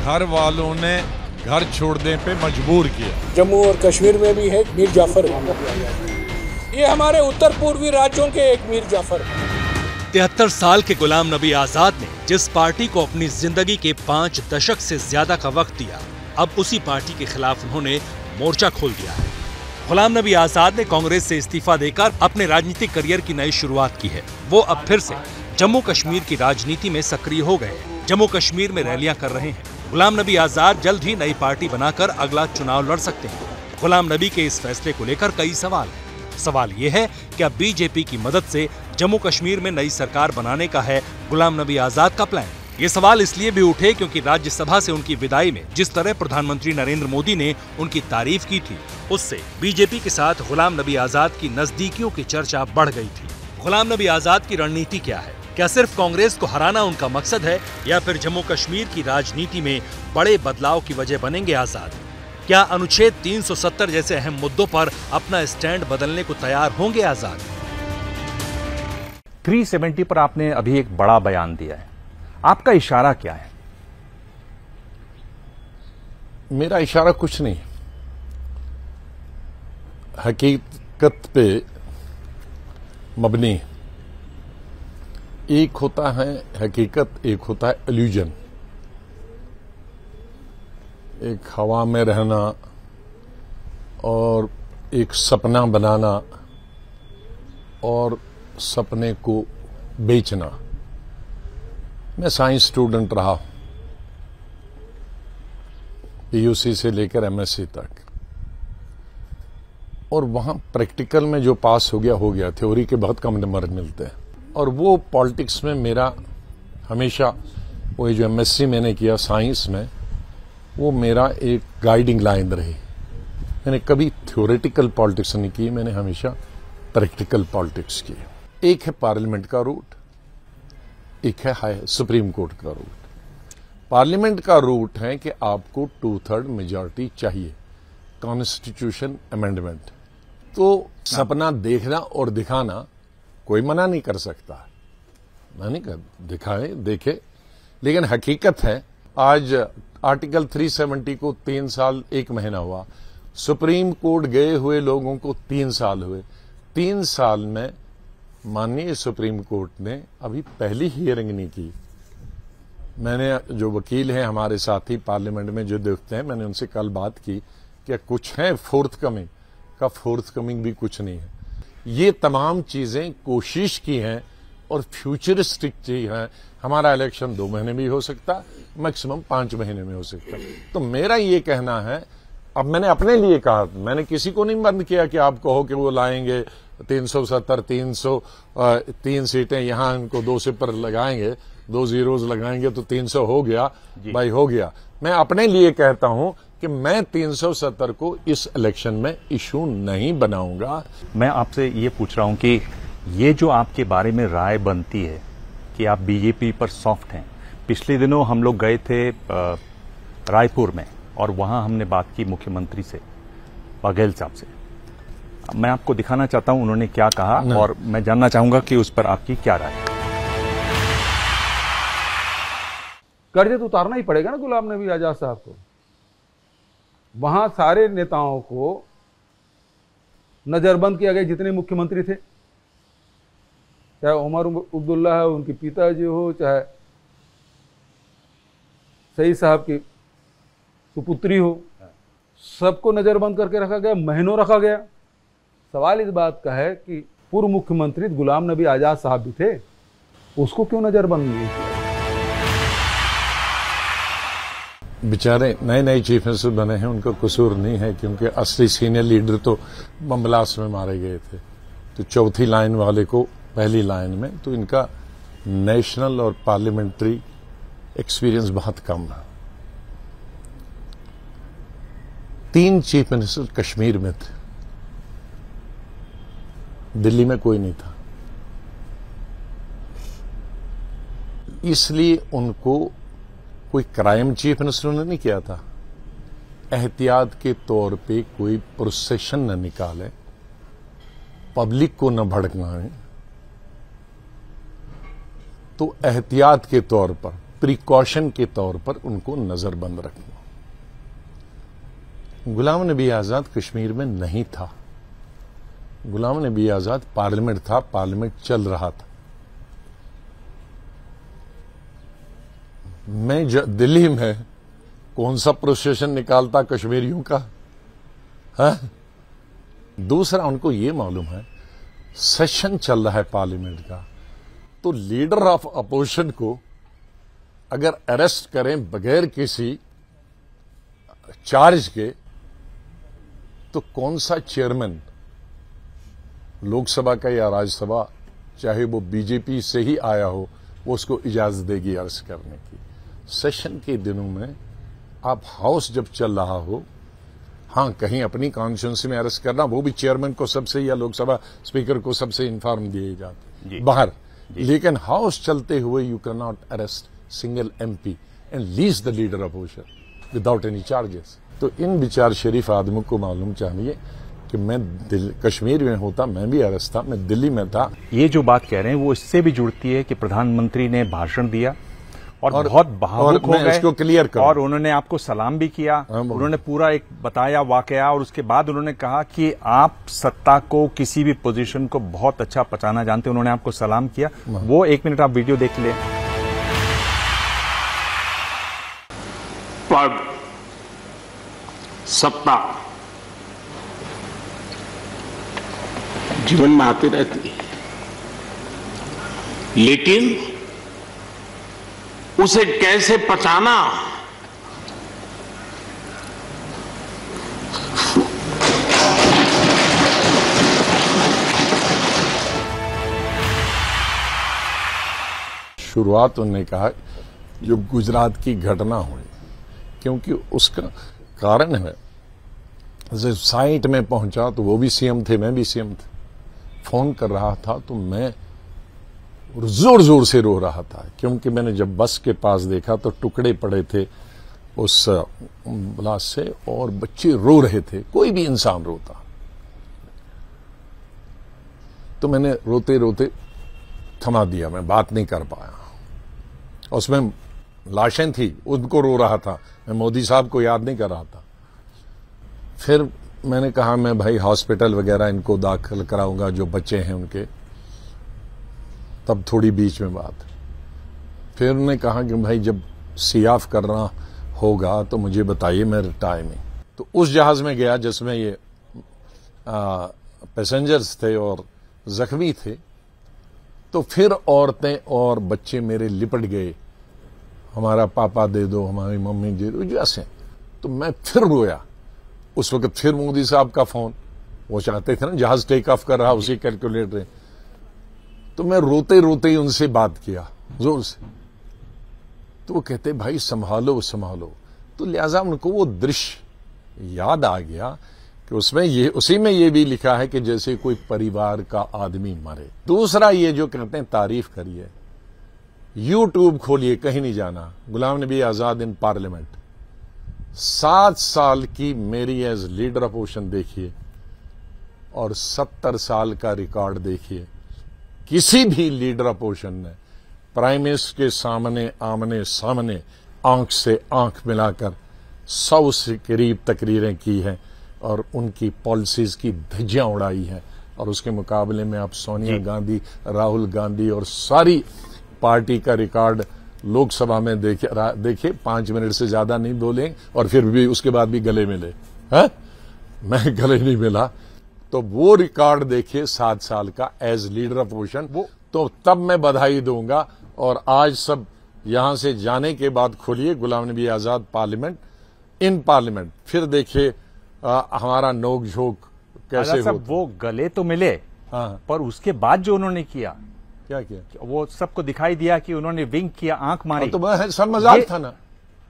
घर वालों ने घर छोड़ने पे मजबूर किया। जम्मू और कश्मीर में भी है मीर जाफर, ये हमारे उत्तर पूर्वी राज्यों के एक मीर जाफर। 73 साल के गुलाम नबी आजाद ने जिस पार्टी को अपनी जिंदगी के 5 दशक से ज्यादा का वक्त दिया, अब उसी पार्टी के खिलाफ उन्होंने मोर्चा खोल दिया है। गुलाम नबी आजाद ने कांग्रेस से इस्तीफा देकर अपने राजनीतिक करियर की नई शुरुआत की है। वो अब फिर से जम्मू कश्मीर की राजनीति में सक्रिय हो गए हैं। जम्मू कश्मीर में रैलियां कर रहे हैं। गुलाम नबी आजाद जल्द ही नई पार्टी बनाकर अगला चुनाव लड़ सकते हैं। गुलाम नबी के इस फैसले को लेकर कई सवाल हैं। सवाल ये है कि अब बीजेपी की मदद से जम्मू कश्मीर में नई सरकार बनाने का है गुलाम नबी आजाद का प्लान। ये सवाल इसलिए भी उठे क्योंकि राज्यसभा से उनकी विदाई में जिस तरह प्रधानमंत्री नरेंद्र मोदी ने उनकी तारीफ की थी, उससे बीजेपी के साथ गुलाम नबी आजाद की नजदीकियों की चर्चा बढ़ गई थी। गुलाम नबी आजाद की रणनीति क्या है? क्या सिर्फ कांग्रेस को हराना उनका मकसद है या फिर जम्मू कश्मीर की राजनीति में बड़े बदलाव की वजह बनेंगे आजाद? क्या अनुच्छेद 370 जैसे अहम मुद्दों पर अपना स्टैंड बदलने को तैयार होंगे आजाद? 370 पर आपने अभी एक बड़ा बयान दिया है, आपका इशारा क्या है? मेरा इशारा कुछ नहीं, हकीकत पे मबनी। एक होता है हकीकत, एक होता है इल्यूजन। एक हवा में रहना और एक सपना बनाना और सपने को बेचना। मैं साइंस स्टूडेंट रहा, पीयूसी से लेकर एमएससी तक, और वहां प्रैक्टिकल में जो पास हो गया, थ्योरी के बहुत कम नंबर मिलते हैं। और वो पॉलिटिक्स में मेरा हमेशा, वो जो एमएससी मैंने किया साइंस में, वो मेरा एक गाइडिंग लाइन रही। मैंने कभी थ्योरेटिकल पॉलिटिक्स नहीं की, मैंने हमेशा प्रैक्टिकल पॉलिटिक्स की। एक है पार्लियामेंट का रूट, एक है सुप्रीम कोर्ट का रूट। पार्लियामेंट का रूट है कि आपको 2/3 मेजॉरिटी चाहिए, कॉन्स्टिट्यूशन अमेंडमेंट। तो सपना देखना और दिखाना कोई मना नहीं कर सकता, मैं नहीं कर दिखाए देखे, लेकिन हकीकत है आज आर्टिकल 370 को 3 साल 1 महीना हुआ, सुप्रीम कोर्ट गए हुए लोगों को 3 साल हुए। 3 साल में माननीय सुप्रीम कोर्ट ने अभी पहली हियरिंग नहीं की। मैंने जो वकील हैं हमारे साथी पार्लियामेंट में जो देखते हैं, मैंने उनसे कल बात की कि कुछ है फोर्थ कमिंग का, फोर्थ कमिंग भी कुछ नहीं है। ये तमाम चीजें कोशिश की हैं और फ्यूचरिस्टिक चीज है। हमारा इलेक्शन 2 महीने में हो सकता, मैक्सिमम 5 महीने में हो सकता। तो मेरा ये कहना है, अब मैंने अपने लिए कहा, मैंने किसी को नहीं बंद किया कि आप कहो कि वो लाएंगे 370, 303 सीटें, यहां इनको 2 से पर लगाएंगे, 2 जीरोज लगाएंगे तो 300 हो गया भाई, हो गया। मैं अपने लिए कहता हूं कि मैं 370 को इस इलेक्शन में इशू नहीं बनाऊंगा। मैं आपसे ये पूछ रहा हूं कि ये जो आपके बारे में राय बनती है कि आप बीजेपी पर सॉफ्ट हैं, पिछले दिनों हम लोग गए थे रायपुर में और वहां हमने बात की मुख्यमंत्री से, बघेल साहब से। मैं आपको दिखाना चाहता हूं उन्होंने क्या कहा और मैं जानना चाहूंगा कि उस पर आपकी क्या राय है। कर्ज तो उतारना ही पड़ेगा ना गुलाम नबी आजाद साहब को। वहां सारे नेताओं को नजरबंद किया गया, जितने मुख्यमंत्री थे, चाहे उमर अब्दुल्ला है, उनके पिताजी हो, चाहे सईद साहब की सुपुत्री हो, सबको नजरबंद करके रखा गया, महीनों रखा गया। सवाल इस बात का है कि पूर्व मुख्यमंत्री गुलाम नबी आजाद साहब भी थे, उसको क्यों नजरबंद नहीं किया? बेचारे नए नए चीफ मिनिस्टर बने हैं, उनका कसूर नहीं है, क्योंकि असली सीनियर लीडर तो बम ब्लास्ट में मारे गए थे। तो चौथी लाइन वाले को पहली लाइन में, तो इनका नेशनल और पार्लियामेंट्री एक्सपीरियंस बहुत कम है। 3 चीफ मिनिस्टर कश्मीर में थे, दिल्ली में कोई नहीं था, इसलिए उनको कोई क्राइम चीफ मिनिस्टर ने नहीं किया था। एहतियात के तौर पे कोई प्रोसेशन न निकाले, पब्लिक को न भड़काएं, तो एहतियात के तौर पर प्रिकॉशन के तौर पर उनको नजरबंद रखना। गुलाम नबी आजाद कश्मीर में नहीं था। गुलाम नबी आजाद पार्लियामेंट था, पार्लियामेंट चल रहा था। मैं दिल्ली में कौन सा प्रोसेशन निकालता कश्मीरियों का है? दूसरा, उनको ये मालूम है सेशन चल रहा है पार्लियामेंट का, तो लीडर ऑफ अपोजिशन को अगर अरेस्ट करें बगैर किसी चार्ज के, तो कौन सा चेयरमैन लोकसभा का या राज्यसभा, चाहे वो बीजेपी से ही आया हो, वो उसको इजाजत देगी अरेस्ट करने की? सेशन के दिनों में आप हाउस जब चल रहा हो, हाँ कहीं अपनी कॉन्स्टिट्यूंसी में अरेस्ट करना, वो भी चेयरमैन को सबसे या लोकसभा स्पीकर को सबसे इन्फॉर्म दिए जाते बाहर, लेकिन हाउस चलते हुए you can not arrest single MP and lease the leader of opposition without any charges. तो इन विचार शरीफ आदमियों को मालूम चाहिए कि मैं कश्मीर में होता मैं भी अरेस्ट था, मैं दिल्ली में था। ये जो बात कह रहे हैं वो इससे भी जुड़ती है कि प्रधानमंत्री ने भाषण दिया और बहुत भावुक हो गए, इसको क्लियर करूं, और उन्होंने आपको सलाम भी किया। उन्होंने पूरा एक बताया वाकया, और उसके बाद उन्होंने कहा कि आप सत्ता को, किसी भी पोजीशन को बहुत अच्छा पचाना जानते हैं। उन्होंने आपको सलाम किया। वो 1 मिनट आप वीडियो देख ले। पद, सत्ता जीवन में आती रहती है, लेकिन उसे कैसे पचाना, शुरुआत उन्होंने कहा जो गुजरात की घटना हुई, क्योंकि उसका कारण है जब साइट में पहुंचा तो वो भी सीएम थे, मैं भी सीएम थे, फोन कर रहा था तो मैं जोर जोर से रो रहा था, क्योंकि मैंने जब बस के पास देखा तो टुकड़े पड़े थे उस ब्लास्ट से और बच्चे रो रहे थे, कोई भी इंसान रोता। तो मैंने रोते रोते थमा दिया, मैं बात नहीं कर पाया। उसमें लाशें थी, उनको रो रहा था, मैं मोदी साहब को याद नहीं कर रहा था। फिर मैंने कहा मैं भाई हॉस्पिटल वगैरह इनको दाखिल कराऊंगा जो बच्चे हैं उनके। तब थोड़ी बीच में बात, फिर उन्होंने कहा कि भाई जब सी ऑफ करना होगा तो मुझे बताइए, मेरे टाइमिंग। तो उस जहाज में गया जिसमें ये पैसेंजर्स थे और जख्मी थे, तो फिर औरतें और बच्चे मेरे लिपट गए, हमारा पापा दे दो, हमारी मम्मी दे दो, जैसे। तो मैं फिर रोया। उस वक्त फिर मोदी साहब का फोन, वो चाहते थे ना जहाज टेक ऑफ कर रहा, उसी कैलकुलेट रहे। तो मैं रोते रोते ही उनसे बात किया जोर से, तो वो कहते भाई संभालो संभालो। तो लिहाजा उनको वो दृश्य याद आ गया कि उसमें उसी में ये भी लिखा है कि जैसे कोई परिवार का आदमी मरे। दूसरा, ये जो कहते हैं तारीफ करिए, यूट्यूब खोलिए, कहीं नहीं जाना, गुलाम नबी आजाद इन पार्लियामेंट, 7 साल की मेरी एज लीडर ऑफ अपोजिशन देखिए और 70 साल का रिकॉर्ड देखिए। किसी भी लीडर ऑफ अपोजिशन ने प्राइम मिनिस्टर के सामने आमने सामने आंख से आंख मिलाकर 100 से करीब तकरीरें की हैं और उनकी पॉलिसीज की धज्जियां उड़ाई हैं। और उसके मुकाबले में आप सोनिया गांधी, राहुल गांधी और सारी पार्टी का रिकॉर्ड लोकसभा में देखिए 5 मिनट से ज्यादा नहीं बोले और फिर भी उसके बाद भी गले मिले हैं। मैं गले नहीं मिला। तो वो रिकॉर्ड देखिए 7 साल का एज लीडर ऑफ अपोजिशन, वो तो तब मैं बधाई दूंगा। और आज सब यहां से जाने के बाद खोलिए Ghulam Nabi Azad parliament, in parliament, फिर देखिए हमारा नोक झोंक कैसे हो। वो गले तो मिले, हाँ, पर उसके बाद जो उन्होंने किया, क्या किया, वो सबको दिखाई दिया कि उन्होंने विंक किया, आंख मारी। तो वह सब मजाक था ना।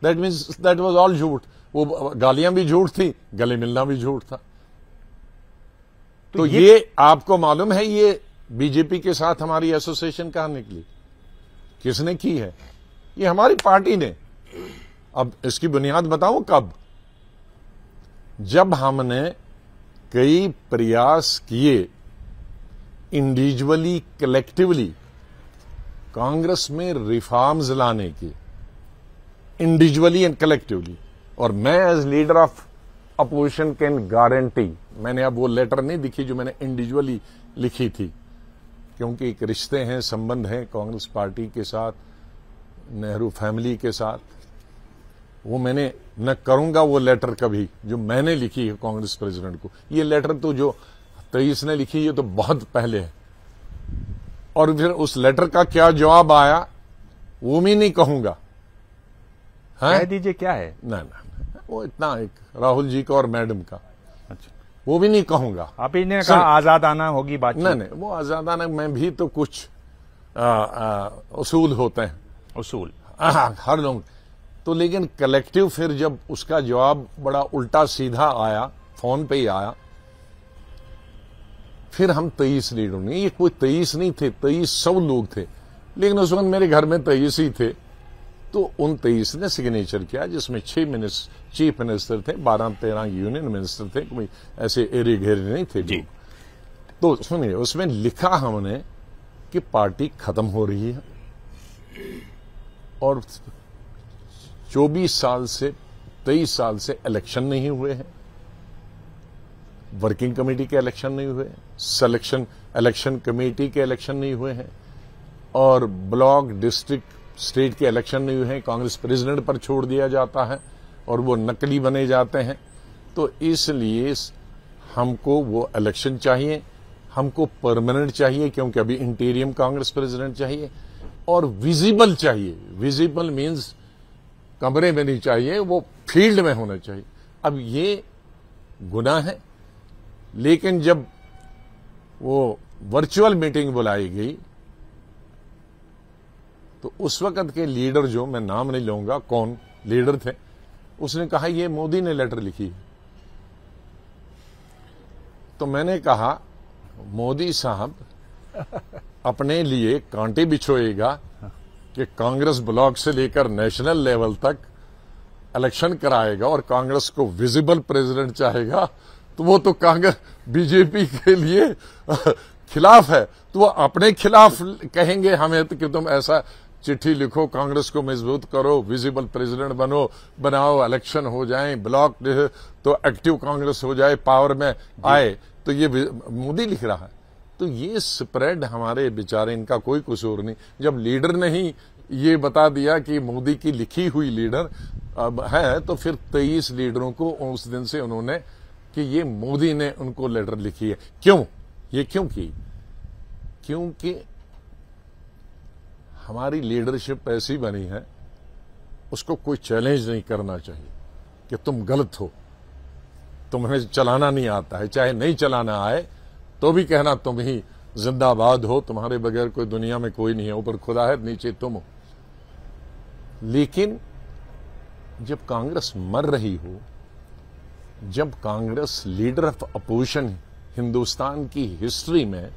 That means that was all झूठ। वो गालियां भी झूठ थी, गले मिलना भी झूठ था। तो ये आपको मालूम है, ये बीजेपी के साथ हमारी एसोसिएशन कहां निकली, किसने की है? ये हमारी पार्टी ने। अब इसकी बुनियाद बताऊं कब? जब हमने कई प्रयास किए इंडिविजुअली, कलेक्टिवली कांग्रेस में रिफॉर्म्स लाने की, इंडिविजुअली एंड कलेक्टिवली। और मैं as leader of opposition can guarantee, मैंने अब वो लेटर नहीं लिखी जो मैंने इंडिविजुअली लिखी थी, क्योंकि एक रिश्ते हैं, संबंध हैं कांग्रेस पार्टी के साथ, नेहरू फैमिली के साथ। वो मैंने न करूंगा वो लेटर कभी जो मैंने लिखी है कांग्रेस प्रेसिडेंट को। ये लेटर तो जो 23 ने लिखी ये तो बहुत पहले है, और फिर उस लेटर का क्या जवाब आया वो भी नहीं कहूंगा। कह दीजिए क्या है। ना वो इतना एक राहुल जी का और मैडम का, अच्छा, वो भी नहीं कहूंगा। आप इन्हें कहा आजादाना होगी बात। नहीं, वो आजादाना में भी तो कुछ उसूल होते हैं, उसूल हर लोग तो। लेकिन कलेक्टिव फिर जब उसका जवाब बड़ा उल्टा सीधा आया, फोन पे ही आया, फिर हम 23 लीडर नहीं, ये कोई 23 नहीं थे, 2300 लोग थे, लेकिन उस वक्त मेरे घर में 23 ही थे। तो उन 23 ने सिग्नेचर किया, जिसमें 6 चीफ मिनिस्टर थे, 12-13 यूनियन मिनिस्टर थे, कोई ऐसे एरे घेरे नहीं थे जी। तो सुनिए, उसमें लिखा हमने कि पार्टी खत्म हो रही है और 24 साल से 23 साल से इलेक्शन नहीं हुए हैं, वर्किंग कमेटी के इलेक्शन नहीं हुए, इलेक्शन कमेटी के इलेक्शन नहीं हुए हैं, और ब्लॉक, डिस्ट्रिक्ट, स्टेट के इलेक्शन नहीं हुए हैं। कांग्रेस प्रेसिडेंट पर छोड़ दिया जाता है और वो नकली बने जाते हैं। तो इसलिए हमको वो इलेक्शन चाहिए, हमको परमानेंट चाहिए, क्योंकि अभी इंटीरियम कांग्रेस प्रेसिडेंट चाहिए, और विजिबल चाहिए। विजिबल मीन्स कमरे में नहीं चाहिए, वो फील्ड में होना चाहिए। अब ये गुनाह है, लेकिन जब वो वर्चुअल मीटिंग बुलाई गई तो उस वक्त के लीडर, जो मैं नाम नहीं लूंगा कौन लीडर थे, उसने कहा ये मोदी ने लेटर लिखी है। तो मैंने कहा मोदी साहब अपने लिए कांटे बिछोएगा कि कांग्रेस ब्लॉक से लेकर नेशनल लेवल तक इलेक्शन कराएगा और कांग्रेस को विजिबल प्रेसिडेंट चाहेगा, तो वो तो कांग्रेस बीजेपी के लिए खिलाफ है। तो वो अपने खिलाफ कहेंगे हमें तो कि तुम ऐसा चिट्ठी लिखो, कांग्रेस को मजबूत करो, विजिबल प्रेसिडेंट बनाओ, इलेक्शन हो जाए, ब्लॉक तो एक्टिव कांग्रेस हो जाए, पावर में आए। तो ये मोदी लिख रहा है। तो ये स्प्रेड हमारे बेचारे, इनका कोई कसूर नहीं। जब लीडर ने ही ये बता दिया कि मोदी की लिखी हुई लीडर है, तो फिर 23 लीडरों को उस दिन से उन्होंने कि ये मोदी ने उनको लेटर लिखी है। क्यों ये क्यों की? क्योंकि हमारी लीडरशिप ऐसी बनी है, उसको कोई चैलेंज नहीं करना चाहिए कि तुम गलत हो, तुम्हें चलाना नहीं आता है। चाहे नहीं चलाना आए तो भी कहना तुम ही जिंदाबाद हो, तुम्हारे बगैर कोई दुनिया में कोई नहीं है, ऊपर खुदा है, नीचे तुम हो। लेकिन जब कांग्रेस मर रही हो, जब Congress leader of opposition Hindustan की हिस्ट्री में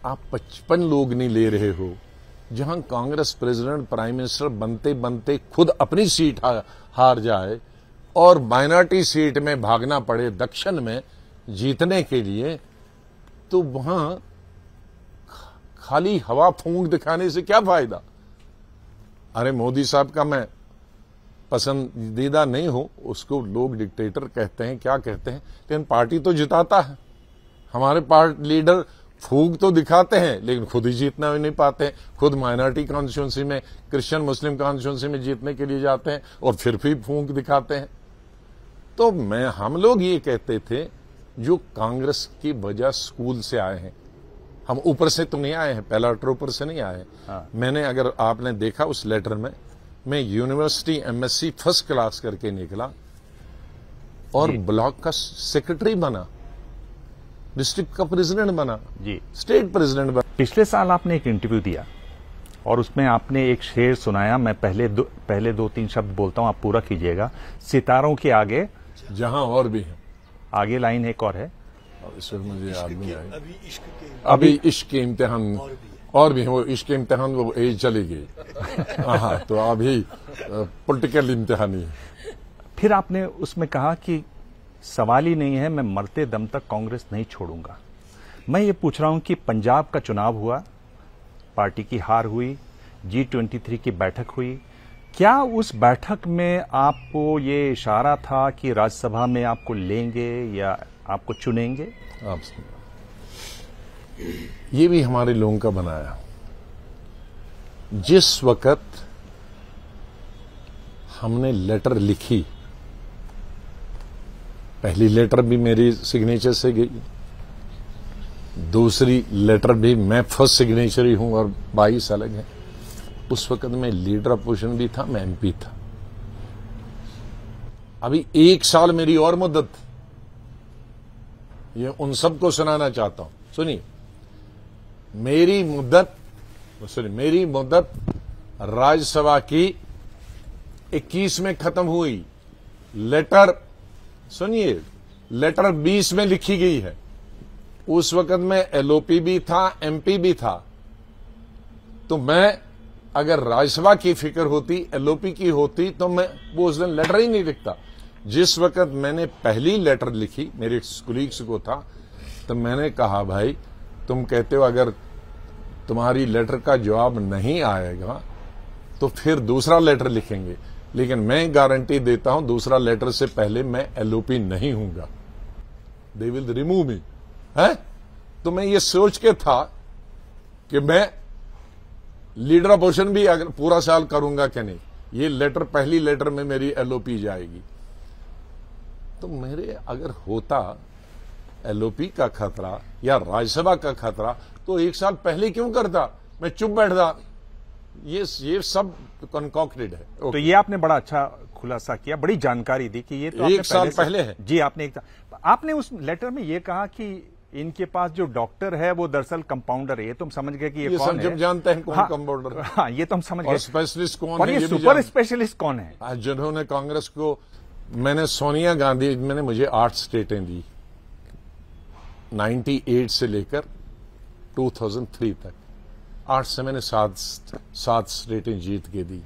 आप 55 लोग नहीं ले रहे हो, जहां कांग्रेस प्रेसिडेंट, प्राइम मिनिस्टर बनते बनते खुद अपनी सीट हार जाए और माइनॉरिटी सीट में भागना पड़े दक्षिण में जीतने के लिए, तो वहां खाली हवा फूंक दिखाने से क्या फायदा? अरे मोदी साहब का मैं पसंदीदा नहीं हूं, उसको लोग डिक्टेटर कहते हैं, क्या कहते हैं, लेकिन पार्टी तो जिताता है। हमारे पार्टी लीडर फूंक तो दिखाते हैं लेकिन खुद ही जीतना भी नहीं पाते हैं। खुद माइनॉरिटी कॉन्स्टिट्यूंसी में, क्रिश्चियन मुस्लिम कॉन्स्टिट्यूंसी में जीतने के लिए जाते हैं और फिर भी फूंक दिखाते हैं। तो हम लोग ये कहते थे, जो कांग्रेस की वजह स्कूल से आए हैं, हम ऊपर से तो नहीं आए हैं, पहला लेटर ऊपर से नहीं आए। मैंने, अगर आपने देखा उस लेटर में, मैं यूनिवर्सिटी MSc फर्स्ट क्लास करके निकला और ब्लॉक का सेक्रेटरी बना, डिस्ट्रिक्ट का प्रेसिडेंट बना जी, स्टेट प्रेसिडेंट बना। पिछले साल आपने एक इंटरव्यू दिया और उसमें आपने एक शेर सुनाया, मैं पहले 2-3 शब्द बोलता हूं, आप पूरा कीजिएगा। सितारों के आगे जहां और भी है, आगे लाइन एक और है, इसमें मुझे याद नहीं आई, अभी इश्क के इम्तिहान और भी है, वो इश्क के इम्तिहान वो एज चली गई। हाँ, तो अभी पॉलिटिकल इम्तिहान ही है। फिर आपने उसमें कहा कि सवाल ही नहीं है, मैं मरते दम तक कांग्रेस नहीं छोड़ूंगा। मैं ये पूछ रहा हूं कि पंजाब का चुनाव हुआ, पार्टी की हार हुई, G23 की बैठक हुई, क्या उस बैठक में आपको ये इशारा था कि राज्यसभा में आपको लेंगे या आपको चुनेंगे? आप ये भी हमारे लोगों का बनाया। जिस वक्त हमने लेटर लिखी, पहली लेटर भी मेरी सिग्नेचर से गई, दूसरी लेटर भी मैं फर्स्ट सिग्नेचर ही हूं और 22 अलग है। उस वक्त मैं लीडर अपोजिशन भी था, मैं एमपी था। अभी 1 साल मेरी और मुद्दत, ये उन सबको सुनाना चाहता हूं। सुनिए, मेरी मुद्दत राज्यसभा की 21 में खत्म हुई। लेटर सुनिए, लेटर 20 में लिखी गई है। उस वक्त में एलओपी भी था, एमपी भी था। तो मैं अगर राज्यसभा की फिक्र होती, एलओपी की होती, तो मैं वो उस दिन लेटर ही नहीं लिखता। जिस वक्त मैंने पहली लेटर लिखी, मेरे कोलीग्स को था, तो मैंने कहा भाई तुम कहते हो अगर तुम्हारी लेटर का जवाब नहीं आएगा तो फिर दूसरा लेटर लिखेंगे, लेकिन मैं गारंटी देता हूं दूसरा लेटर से पहले मैं एलओपी नहीं हूंगा। They will remove me. है तो मैं ये सोच के था कि मैं लीडर अपोजिशन भी अगर पूरा साल करूंगा कि नहीं, ये लेटर पहली लेटर में मेरी एलओपी जाएगी। तो मेरे अगर होता एलओपी का खतरा या राज्यसभा का खतरा तो 1 साल पहले क्यों करता, मैं चुप बैठता। ये सब कॉन्कॉक्टेड है। तो ये आपने बड़ा अच्छा खुलासा किया, बड़ी जानकारी दी कि ये तो 1 साल पहले है। जी, आपने उस लेटर में ये कहा कि इनके पास जो डॉक्टर है वो दरअसल कंपाउंडर है। ये तुम समझ गए कि ये कौन है? जब जानते हैं कौन कंपाउंडर। हाँ, ये तुम समझ गए। स्पेशलिस्ट कौन और है? ये सुपर स्पेशलिस्ट कौन है? जिन्होंने कांग्रेस को, मैंने सोनिया गांधी मैंने मुझे 8 स्टेटें दी 98 से लेकर 2003 तक। 8 से मैंने 7 स्टेटें जीत के दी।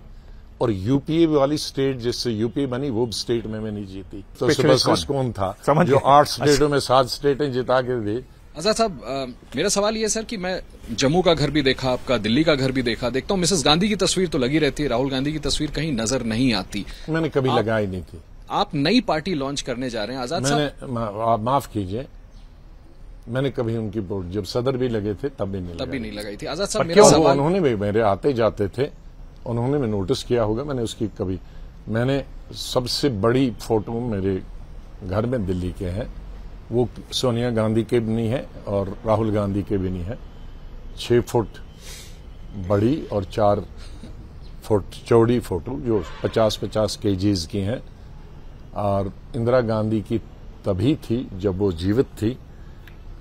और यूपीए वाली स्टेट जिससे यूपी बनी वो स्टेट में मैं नहीं जीती। तो स्पेशलिस्ट कौन था जो 8 स्टेटों में 7 स्टेटें जिता के दी? आजाद साहब, मेरा सवाल ये सर कि मैं जम्मू का घर भी देखा, आपका दिल्ली का घर भी देखता हूँ। मिसेस गांधी की तस्वीर तो लगी रहती है, राहुल गांधी की तस्वीर कहीं नजर नहीं आती। मैंने कभी लगाई नहीं थी। आप नई पार्टी लॉन्च करने जा रहे हैं आजाद साहब? माफ कीजिए, मैंने कभी उनकी जब सदर भी लगे थे तब भी नहीं लगाई थी। आजाद साहब, मेरा सवाल, उन्होंने भी मेरे आते जाते थे, उन्होंने भी नोटिस किया होगा, मैंने उसकी कभी, मैंने सबसे बड़ी फोटो मेरे घर में दिल्ली के हैं, वो सोनिया गांधी के भी नहीं है और राहुल गांधी के भी नहीं है। 6 फुट बड़ी और 4 फुट चौड़ी फोटो जो 50-50 केजीज की हैं। और इंदिरा गांधी की तभी थी जब वो जीवित थी,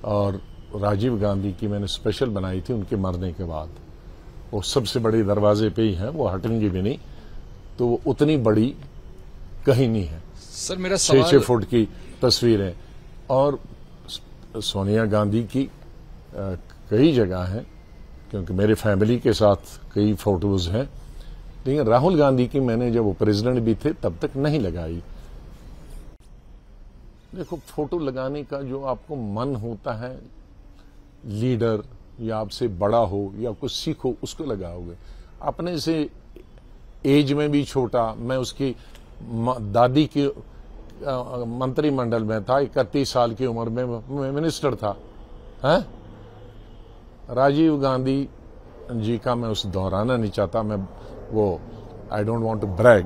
और राजीव गांधी की मैंने स्पेशल बनाई थी उनके मरने के बाद। वो सबसे बड़े दरवाजे पे ही है, वो हटेंगे भी नहीं, तो वो उतनी बड़ी कहीं नहीं है। सर मेरा सवाल 6 फुट की तस्वीर है। और सोनिया गांधी की कई जगह हैं, क्योंकि मेरे फैमिली के साथ कई फोटोज हैं, लेकिन राहुल गांधी की मैंने जब वो प्रेसिडेंट भी थे तब तक नहीं लगाई। देखो, फोटो लगाने का जो आपको मन होता है, लीडर या आपसे बड़ा हो या कुछ सीखो, उसको लगाओगे। अपने से एज में भी छोटा, मैं उसकी दादी की मंत्रिमंडल में था, 31 साल की उम्र में मैं मिनिस्टर था। है राजीव गांधी जी का मैं उस दोहराना नहीं चाहता, मैं वो I don't want to brag,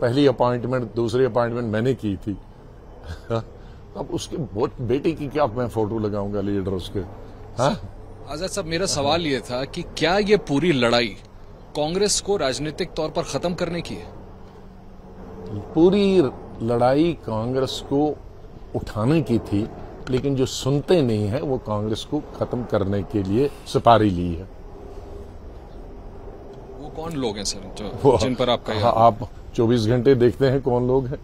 पहली अपॉइंटमेंट दूसरी अपॉइंटमेंट मैंने की थी। अब उसके बेटे की क्या मैं फोटो लगाऊंगा लीडर उसके? हाँ आजाद साहब, मेरा सवाल ये था कि क्या ये पूरी लड़ाई कांग्रेस को राजनीतिक तौर पर खत्म करने की है? पूरी लड़ाई कांग्रेस को उठाने की थी, लेकिन जो सुनते नहीं है वो कांग्रेस को खत्म करने के लिए सुपारी ली है। वो कौन लोग हैं सर जिन पर आपका आप 24 घंटे देखते हैं कौन लोग हैं?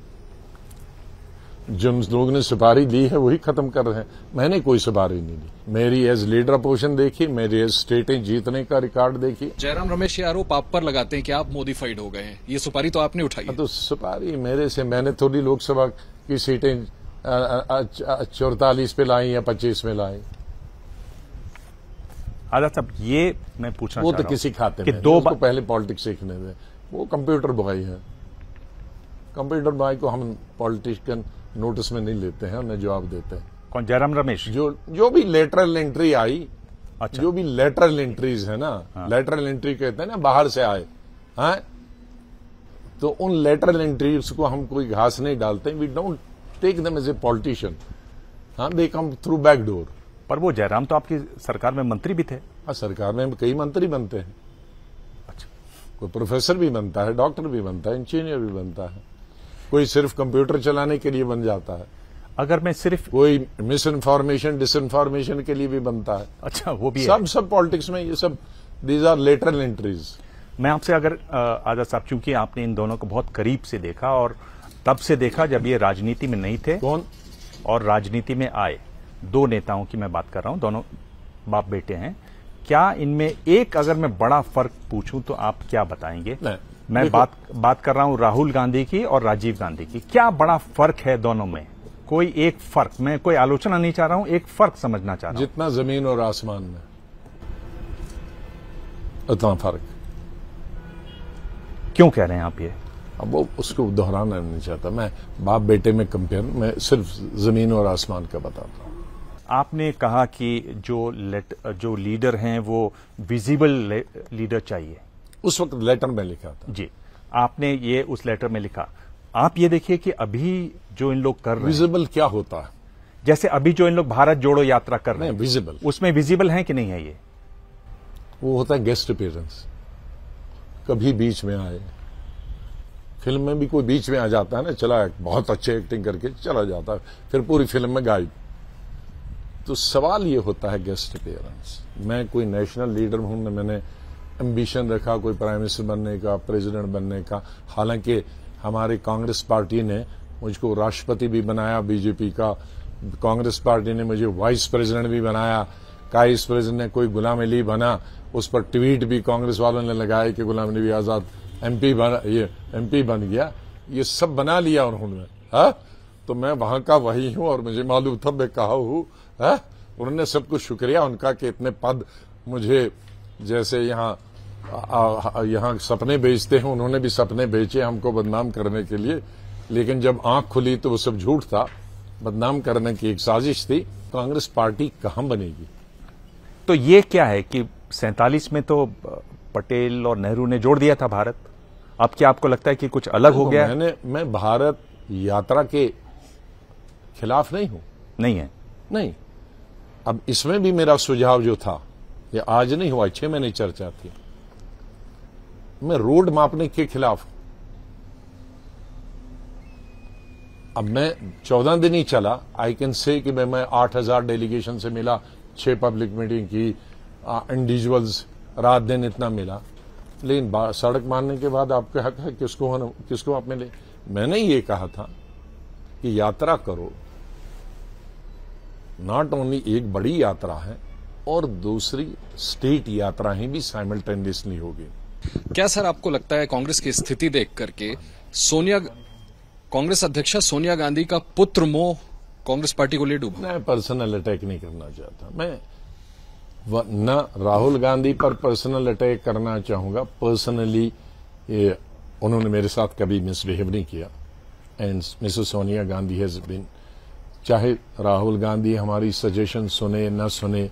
जिन लोगों ने सुपारी दी है वही खत्म कर रहे हैं। मैंने कोई सुपारी नहीं दी। मेरी एज लीडर अपोजिशन देखी, मेरी एज स्टेटें जीतने का रिकॉर्ड देखी। जयराम रमेश ये आरोप आप पर लगाते हैं कि आप मोडिफाइड हो गए हैं, ये सुपारी तो आपने उठाई है। तो सुपारी मेरे से, मैंने थोड़ी लोकसभा की सीटें 44 पे लाई या 25 में लाई। आजाद साहब, ये मैं पूछना वो चाह तो रहा हूं किसी खाते कि में 2 बार पहले पॉलिटिक्स सीखने थे। वो कंप्यूटर बॉय है। कंप्यूटर बॉय को हम पॉलिटिशियन नोटिस में नहीं लेते हैं, उन्हें जवाब देते हैं। कौन, जयराम रमेश? जो भी लेटरल एंट्री आई, अच्छा। जो भी लेटरल एंट्रीज है ना, लेटरल एंट्री कहते हैं ना, बाहर से आए हैं, तो उन लेटरल एंट्रीज को हम कोई घास नहीं डालते। We don't take them as a politician. हाँ, they come through back door. पर वो जयराम तो आपकी सरकार में मंत्री भी थे। हाँ, सरकार में कई मंत्री बनते हैं। अच्छा। कोई प्रोफेसर भी बनता है, डॉक्टर भी बनता है, इंजीनियर भी बनता है, कोई सिर्फ कंप्यूटर चलाने के लिए बन जाता है, अगर मैं सिर्फ कोई मिस इन्फॉर्मेशन डिसइन्फॉर्मेशन के लिए भी बनता है। अच्छा, वो भी सब पॉलिटिक्स में ये सब, दीज आर लेटरल एंट्रीज। मैं आपसे अगर आजाद साहब, चूंकि आपने इन दोनों को बहुत करीब से देखा और तब से देखा जब ये राजनीति में नहीं थे, कौन, और राजनीति में आए, दो नेताओं की मैं बात कर रहा हूं, दोनों बाप बेटे हैं, क्या इनमें एक अगर मैं बड़ा फर्क पूछूं तो आप क्या बताएंगे? मैं बात कर रहा हूं राहुल गांधी की और राजीव गांधी की। क्या बड़ा फर्क है दोनों में? कोई एक फर्क, मैं कोई आलोचना नहीं चाह रहा हूं, एक फर्क समझना चाह रहा हूं। जितना जमीन और आसमान में, उतना फर्क। क्यों कह रहे हैं आप ये? अब वो उसको दोहराना नहीं चाहता मैं, बाप बेटे में कंपेयर, मैं सिर्फ जमीन और आसमान का बताता हूं। आपने कहा कि जो लीडर हैं वो विजिबल लीडर चाहिए, उस वक्त लेटर में लिखा था जी। आपने ये उस लेटर में लिखा। आप ये देखिए कि अभी जो इन लोग कर रहे हैं, विजिबल क्या होता है? जैसे अभी जो इन लोग भारत जोड़ो यात्रा कर रहे हैं, विजिबल, उसमें विजिबल है कि नहीं है? ये वो होता है गेस्ट अपीयरेंस। कभी बीच में आए, फिल्म में भी कोई बीच में आ जाता है ना, चला बहुत अच्छे एक्टिंग करके चला जाता है, फिर पूरी फिल्म में गायब। तो सवाल ये होता है गेस्ट अपीयरेंस। मैं कोई नेशनल लीडर हूं, मैंने एम्बिशन रखा कोई प्राइम मिनिस्टर बनने का, प्रेसिडेंट बनने का। हालांकि हमारी कांग्रेस पार्टी ने मुझको राष्ट्रपति भी बनाया, बीजेपी का कांग्रेस पार्टी ने मुझे वाइस प्रेसिडेंट भी बनाया, वाइस प्रेसिडेंट ने कोई गुलाम अली बना, उस पर ट्वीट भी कांग्रेस वालों ने लगाया कि गुलाम नबी आजाद एमपी बन गया। ये सब बना लिया उन्होंने। तो मैं वहां का वही हूं और मुझे मालूम था, मैं कहा हूं। उन्होंने सब कुछ शुक्रिया उनका कि इतने पद मुझे, जैसे यहाँ सपने बेचते हैं, उन्होंने भी सपने बेचे हमको बदनाम करने के लिए, लेकिन जब आंख खुली तो वो सब झूठ था, बदनाम करने की एक साजिश थी। कांग्रेस पार्टी कहां बनेगी? तो ये क्या है कि 47 में तो पटेल और नेहरू ने जोड़ दिया था भारत, अब क्या आपको लगता है कि कुछ अलग हो गया? मैं भारत यात्रा के खिलाफ नहीं हूं। नहीं है? नहीं। अब इसमें भी मेरा सुझाव जो था, ये आज नहीं हुआ, 6 महीने चर्चा थी, मैं रोड मापने के खिलाफ हूं। अब मैं 14 दिन ही चला, आई कैन से कि मैं 8000 डेलीगेशन से मिला, 6 पब्लिक मीटिंग की, इंडिविजुअल्स रात दिन इतना मिला, लेकिन सड़क मारने के बाद आपके हक है किसको आप मिले? मैंने ये कहा था कि यात्रा करो, नॉट ओनली एक बड़ी यात्रा है और दूसरी स्टेट यात्राएं भी साइमल्टेनियसली होगी। क्या सर आपको लगता है कांग्रेस की स्थिति देख करके कांग्रेस अध्यक्षा सोनिया गांधी का पुत्र मोह कांग्रेस पार्टी को ले डूबा? मैं पर्सनल अटैक नहीं करना चाहता, मैं न राहुल गांधी पर पर्सनल अटैक करना चाहूंगा। पर्सनली उन्होंने मेरे साथ कभी मिसबिहेव नहीं किया, and Mrs Sonia Gandhi has been, चाहे राहुल गांधी हमारी सजेशन सुने न सुने,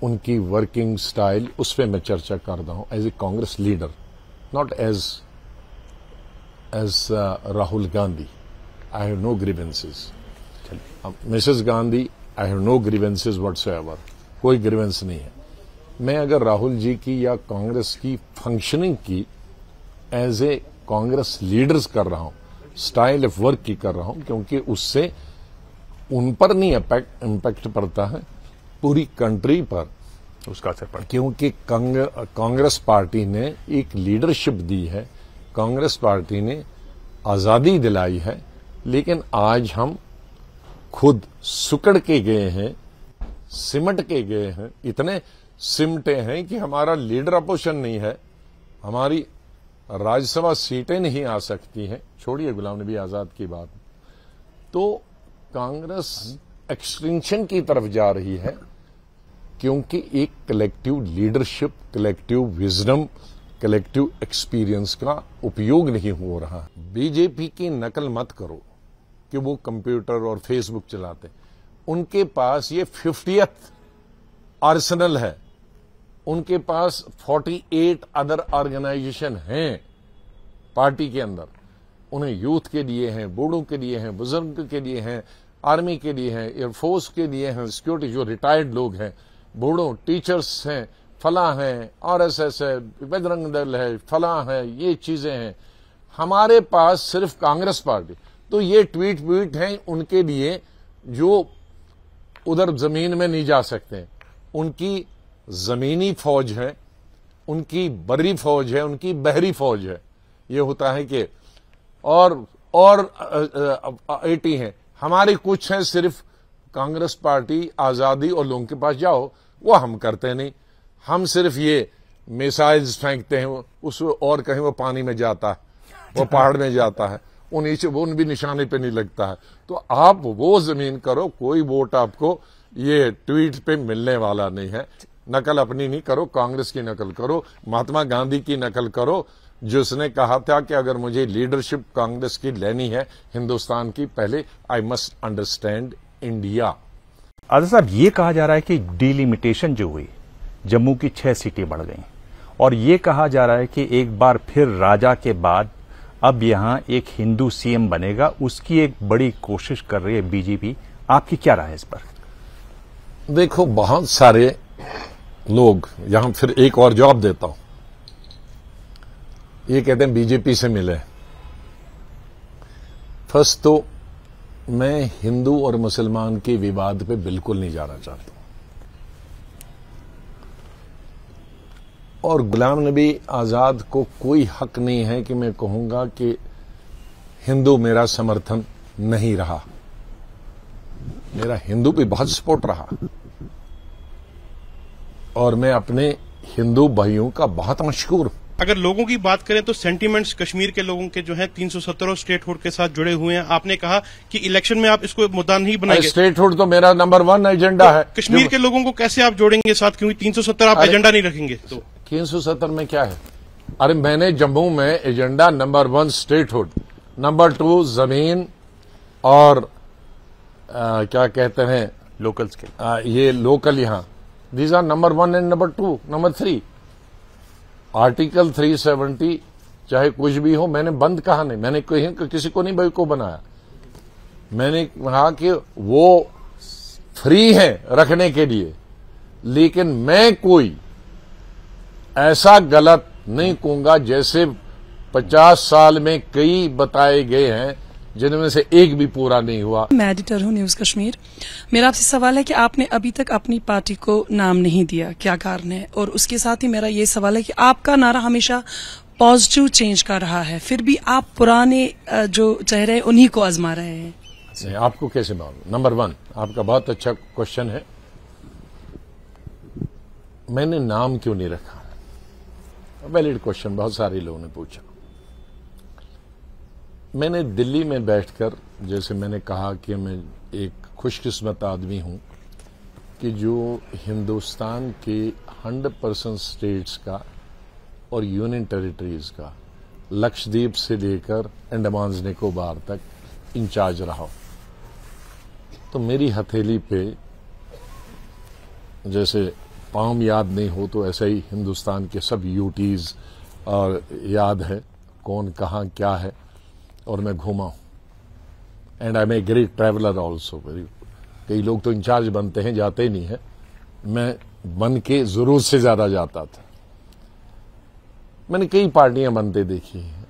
उनकी वर्किंग स्टाइल उस पर मैं चर्चा कर रहा हूं as a Congress leader, not as Rahul Gandhi. I have no grievances. Mrs Gandhi, I have no grievances whatsoever, कोई ग्रीवेंस नहीं है। मैं अगर राहुल जी की या कांग्रेस की फंक्शनिंग की एज ए कांग्रेस लीडर्स कर रहा हूं, स्टाइल ऑफ वर्क की कर रहा हूं, क्योंकि उससे उन पर नहीं इम्पैक्ट पड़ता है, पूरी कंट्री पर उसका असर पड़ता है। क्योंकि कांग्रेस पार्टी ने एक लीडरशिप दी है, कांग्रेस पार्टी ने आजादी दिलाई है, लेकिन आज हम खुद सुकड़ के गए हैं, सिमट के गए हैं, इतने सिमटे हैं कि हमारा लीडर अपोजिशन नहीं है, हमारी राज्यसभा सीटें नहीं आ सकती हैं, छोड़िए गुलाम नबी आजाद की बात। तो कांग्रेस एक्सटिंक्शन की तरफ जा रही है, क्योंकि एक collective leadership, collective wisdom collective experience का उपयोग नहीं हो रहा। बीजेपी की नकल मत करो कि वो कंप्यूटर और फेसबुक चलाते, उनके पास ये 50th आर्सेनल है, उनके पास 48 अदर ऑर्गेनाइजेशन हैं पार्टी के अंदर। उन्हें यूथ के लिए हैं, बूढ़ों के लिए हैं, बुजुर्ग के लिए हैं, आर्मी के लिए हैं, एयरफोर्स के लिए हैं, सिक्योरिटी जो रिटायर्ड लोग हैं, बूढ़ों, टीचर्स हैं, फला हैं, आरएसएस है, बजरंग दल है, फला है, ये चीजें हैं। हमारे पास सिर्फ कांग्रेस पार्टी। तो ये ट्वीट हैं उनके लिए जो उधर जमीन में नहीं जा सकते। उनकी जमीनी फौज है, उनकी बर्री फौज है, उनकी बहरी फौज है। ये होता है कि और 80 हैं, हमारे कुछ हैं सिर्फ कांग्रेस पार्टी, आजादी और लोगों के पास जाओ, वो हम करते नहीं। हम सिर्फ ये मिसाइल्स फेंकते हैं, उस और कहीं वो पानी में जाता है, वो पहाड़ में जाता है, वो उन भी निशाने पे नहीं लगता है। तो आप वो जमीन करो, कोई वोट आपको ये ट्वीट पे मिलने वाला नहीं है। नकल अपनी नहीं करो, कांग्रेस की नकल करो, महात्मा गांधी की नकल करो, जिसने कहा था कि अगर मुझे लीडरशिप कांग्रेस की लेनी है हिंदुस्तान की, पहले आई मस्ट अंडरस्टैंड इंडिया। आजाद साहब, ये कहा जा रहा है कि डिलिमिटेशन जो हुई, जम्मू की 6 सीटें बढ़ गई, और ये कहा जा रहा है कि एक बार फिर राजा के बाद अब यहां एक हिंदू सीएम बनेगा, उसकी एक बड़ी कोशिश कर रही है बीजेपी। आपकी क्या राय है इस पर? देखो, बहुत सारे लोग यहां, फिर एक और जवाब देता हूं, ये कहते हैं बीजेपी से मिले। फर्स्ट तो मैं हिंदू और मुसलमान के विवाद पे बिल्कुल नहीं जाना चाहता, और गुलाम नबी आजाद को कोई हक नहीं है कि मैं कहूंगा कि हिंदू मेरा समर्थन नहीं रहा। मेरा हिंदू भी बहुत सपोर्ट रहा, और मैं अपने हिंदू भाइयों का बहुत मशहूर। अगर लोगों की बात करें तो सेंटीमेंट्स कश्मीर के लोगों के जो हैं 317 स्टेटहुड के साथ जुड़े हुए हैं। आपने कहा कि इलेक्शन में आप इसको मुद्दा नहीं बनाएंगे। स्टेटहुड तो मेरा नंबर 1 एजेंडा है। कश्मीर के लोगों को कैसे आप जोड़ेंगे साथ, क्योंकि 370 आप एजेंडा नहीं रखेंगे? तो 370 में क्या है? अरे मैंने जम्मू में एजेंडा नंबर 1 स्टेटहुड, नंबर 2 जमीन, और क्या कहते हैं लोकल्स के, ये लोकल यहां, these are number 1 and number 2। Number 3 article 370 चाहे कुछ भी हो, मैंने बंद कहा नहीं, मैंने किसी को नहीं बेवकूफ बनाया। मैंने कहा कि वो फ्री है रखने के लिए, लेकिन मैं कोई ऐसा गलत नहीं कहूंगा जैसे 50 साल में कई बताए गए हैं जिनमें से एक भी पूरा नहीं हुआ। मैं एडिटर हूं न्यूज कश्मीर। मेरा आपसे सवाल है कि आपने अभी तक अपनी पार्टी को नाम नहीं दिया, क्या कारण है? और उसके साथ ही मेरा ये सवाल है कि आपका नारा हमेशा पॉजिटिव चेंज का रहा है, फिर भी आप पुराने जो चेहरे उन्हीं को आजमा रहे हैं। नहीं, आपको कैसे मालूम? नंबर 1, आपका बहुत अच्छा क्वेश्चन है। मैंने नाम क्यों नहीं रखा? वैलिड क्वेश्चन, बहुत सारे लोगों ने पूछा। मैंने दिल्ली में बैठकर, जैसे मैंने कहा कि मैं एक खुशकिस्मत आदमी हूं कि जो हिंदुस्तान के 100% स्टेट्स का और यूनियन टेरिटरीज का, लक्षद्वीप से लेकर अंडमान निकोबार तक इंचार्ज रहा हूं। तो मेरी हथेली पे जैसे पाम याद नहीं हो तो ऐसे ही हिंदुस्तान के सब यूटीज और याद है कौन कहाँ क्या है, और मैं घूमा हूं। And I am a great traveller also. कई लोग तो इंचार्ज बनते हैं, जाते ही नहीं है, मैं बन के जरूरत से ज्यादा जाता था। मैंने कई पार्टियां बनते देखी हैं।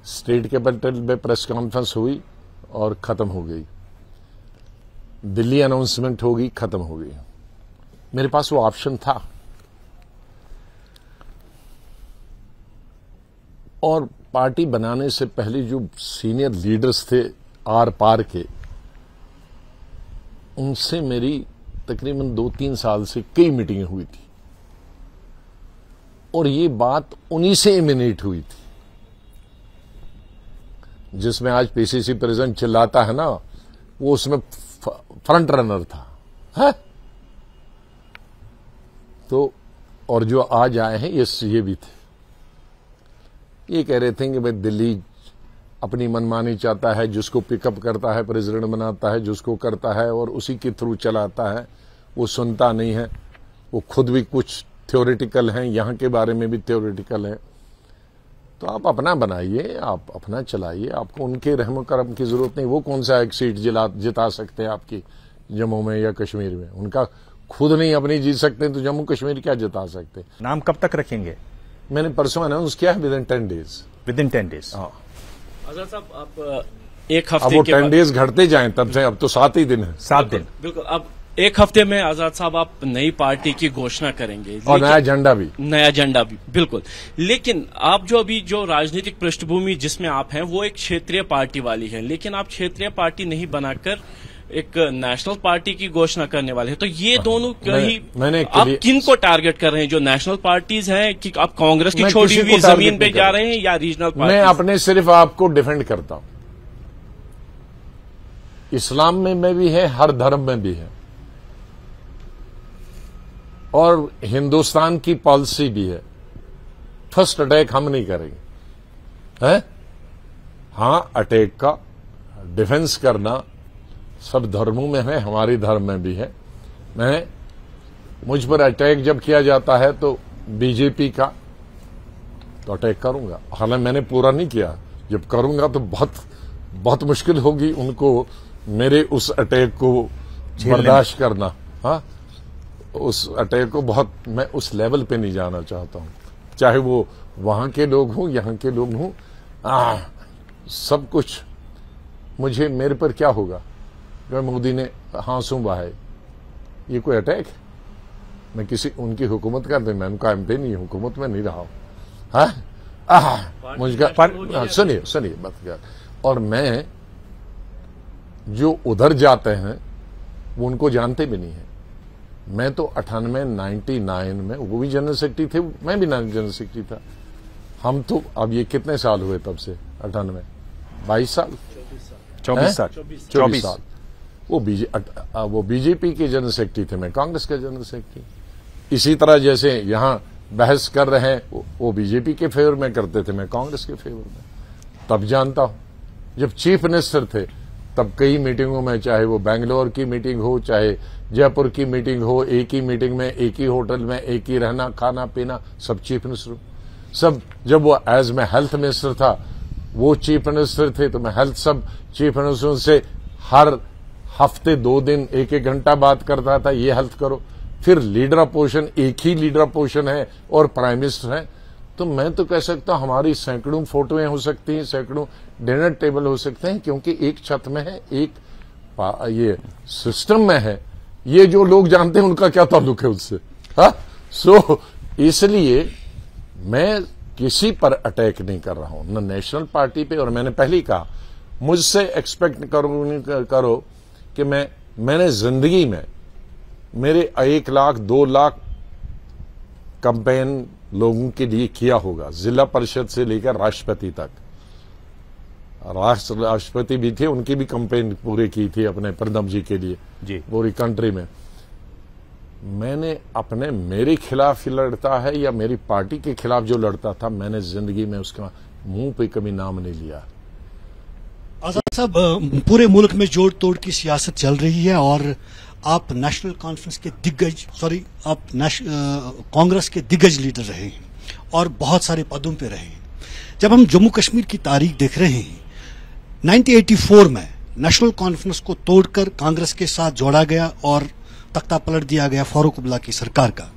स्टेट कैपिटल में प्रेस कॉन्फ्रेंस हुई और खत्म हो गई, दिल्ली अनाउंसमेंट होगी, खत्म हो गई। मेरे पास वो ऑप्शन था, और पार्टी बनाने से पहले जो सीनियर लीडर्स थे आर पार के, उनसे मेरी तकरीबन 2-3 साल से कई मीटिंगें हुई थी, और ये बात उन्हीं से इमिनेट हुई थी। जिसमें आज पीसीसी प्रेसिडेंट चिल्लाता है ना, वो उसमें फ्रंट रनर था, है? तो और जो आज आए हैं ये भी थे। ये कह रहे थे कि भाई दिल्ली अपनी मनमानी चाहता है, जिसको पिकअप करता है प्रेसिडेंट बनाता है, जिसको करता है और उसी के थ्रू चलाता है, वो सुनता नहीं है। वो खुद भी कुछ थ्योरेटिकल हैं, यहाँ के बारे में भी थ्योरेटिकल हैं। तो आप अपना बनाइए, आप अपना चलाइए, आपको उनके रहम करम की जरूरत नहीं। वो कौन सा एक सीट जिता सकते हैं आपकी जम्मू में या कश्मीर में? उनका खुद नहीं अपनी जीत सकते तो जम्मू कश्मीर क्या जिता सकते? नाम कब तक रखेंगे? मैंने परसों अनाउंस किया है, विदिन 10 डेज। Within 10 days. हाँ, आजाद साहब, आप एक हफ्ते अब वो 10 डेज घटते जाएं, तब से अब तो 7 ही दिन है। 7 दिन। बिल्कुल। अब एक हफ्ते में आजाद साहब आप नई पार्टी की घोषणा करेंगे और नया झंडा भी। बिल्कुल। लेकिन आप जो राजनीतिक पृष्ठभूमि जिसमें आप हैं वो एक क्षेत्रीय पार्टी वाली है, लेकिन आप क्षेत्रीय पार्टी नहीं बनाकर एक नेशनल पार्टी की घोषणा करने वाले हैं। तो ये दोनों आप किन को टारगेट कर रहे हैं? जो नेशनल पार्टीज हैं कि आप कांग्रेस की छोड़ी हुई जमीन पे जा रहे हैं या रीजनल पार्टी? मैं अपने सिर्फ आपको डिफेंड करता हूं। इस्लाम में भी है, हर धर्म में भी है, और हिंदुस्तान की पॉलिसी भी है। फर्स्ट अटैक हम नहीं करेंगे, है? हाँ, अटैक का डिफेंस करना सब धर्मों में है, हमारे धर्म में भी है। मैं मुझ पर अटैक जब किया जाता है तो बीजेपी का तो अटैक करूंगा। हालांकि मैंने पूरा नहीं किया, जब करूंगा तो बहुत मुश्किल होगी उनको मेरे उस अटैक को बर्दाश्त करना। हाँ, उस अटैक को मैं उस लेवल पे नहीं जाना चाहता हूं, चाहे वो वहां के लोग हों, यहां के लोग हों। सब कुछ मेरे पर क्या होगा? अगर मोदी ने हाँसू बहाए, ये कोई अटैक? मैं उनकी हुकूमत का मैं उनका एमपी नहीं, हुकूमत में नहीं रहा हूं। मुझे सुनिए बात कर। और मैं जो उधर जाते हैं वो उनको जानते भी नहीं है। मैं तो 99 में वो भी जनरल सेक्रेटरी थे, मैं भी जनरल सेक्रेटरी था। हम तो अब ये कितने साल हुए तब से? 98 22 साल 24 साल। वो बीजेपी के जनरल सेक्रेटरी थे, मैं कांग्रेस का जनरल सेक्रेटरी। इसी तरह जैसे यहां बहस कर रहे हैं, वो बीजेपी के फेवर में करते थे, मैं कांग्रेस के फेवर में। तब जानता हूं। जब चीफ मिनिस्टर थे तब कई मीटिंगों में, चाहे वो बेंगलोर की मीटिंग हो, चाहे जयपुर की मीटिंग हो, एक ही मीटिंग में, एक ही होटल में, एक ही रहना खाना पीना, सब चीफ मिनिस्टर सब। जब वो एज मैं हेल्थ मिनिस्टर था, वो चीफ मिनिस्टर थे, तो मैं हेल्थ सब चीफ मिनिस्टरों से हर हफ्ते 2 दिन 1-1 घंटा बात करता था, ये हेल्थ करो। फिर लीडर अपोजिशन, एक ही लीडर अपोजिशन है और प्राइम मिनिस्टर है। तो मैं तो कह सकता हूं हमारी सैकड़ों फोटोएं हो सकती हैं, सैकड़ों डिनर टेबल हो सकते हैं, क्योंकि एक छत में है, एक ये सिस्टम में है। ये जो लोग जानते हैं उनका क्या ताल्लुक है उससे? सो इसलिए मैं किसी पर अटैक नहीं कर रहा हूं, न नेशनल पार्टी पे। और मैंने पहले ही कहा, मुझसे एक्सपेक्ट करो कि मैंने जिंदगी में मेरे 1 लाख 2 लाख कैंपेन लोगों के लिए किया होगा, जिला परिषद से लेकर राष्ट्रपति तक। राष्ट्रपति भी थे, उनकी भी कैंपेन पूरे की थी अपने प्रणब जी के लिए जी, पूरी कंट्री में। मैंने मेरे खिलाफ ही लड़ता है या मेरी पार्टी के खिलाफ जो लड़ता था, मैंने जिंदगी में उसका मुंह पे कभी नाम नहीं लिया। आजाद साहब, पूरे मुल्क में जोड़ तोड़ की सियासत चल रही है और आप नेशनल कॉन्फ्रेंस के आप कांग्रेस के दिग्गज लीडर रहे हैं और बहुत सारे पदों पे रहे हैं। जब हम जम्मू कश्मीर की तारीख देख रहे हैं, 1984 में नेशनल कॉन्फ्रेंस को तोड़कर कांग्रेस के साथ जोड़ा गया और तख्ता पलट दिया गया फारूक अब्दुल्ला की सरकार का।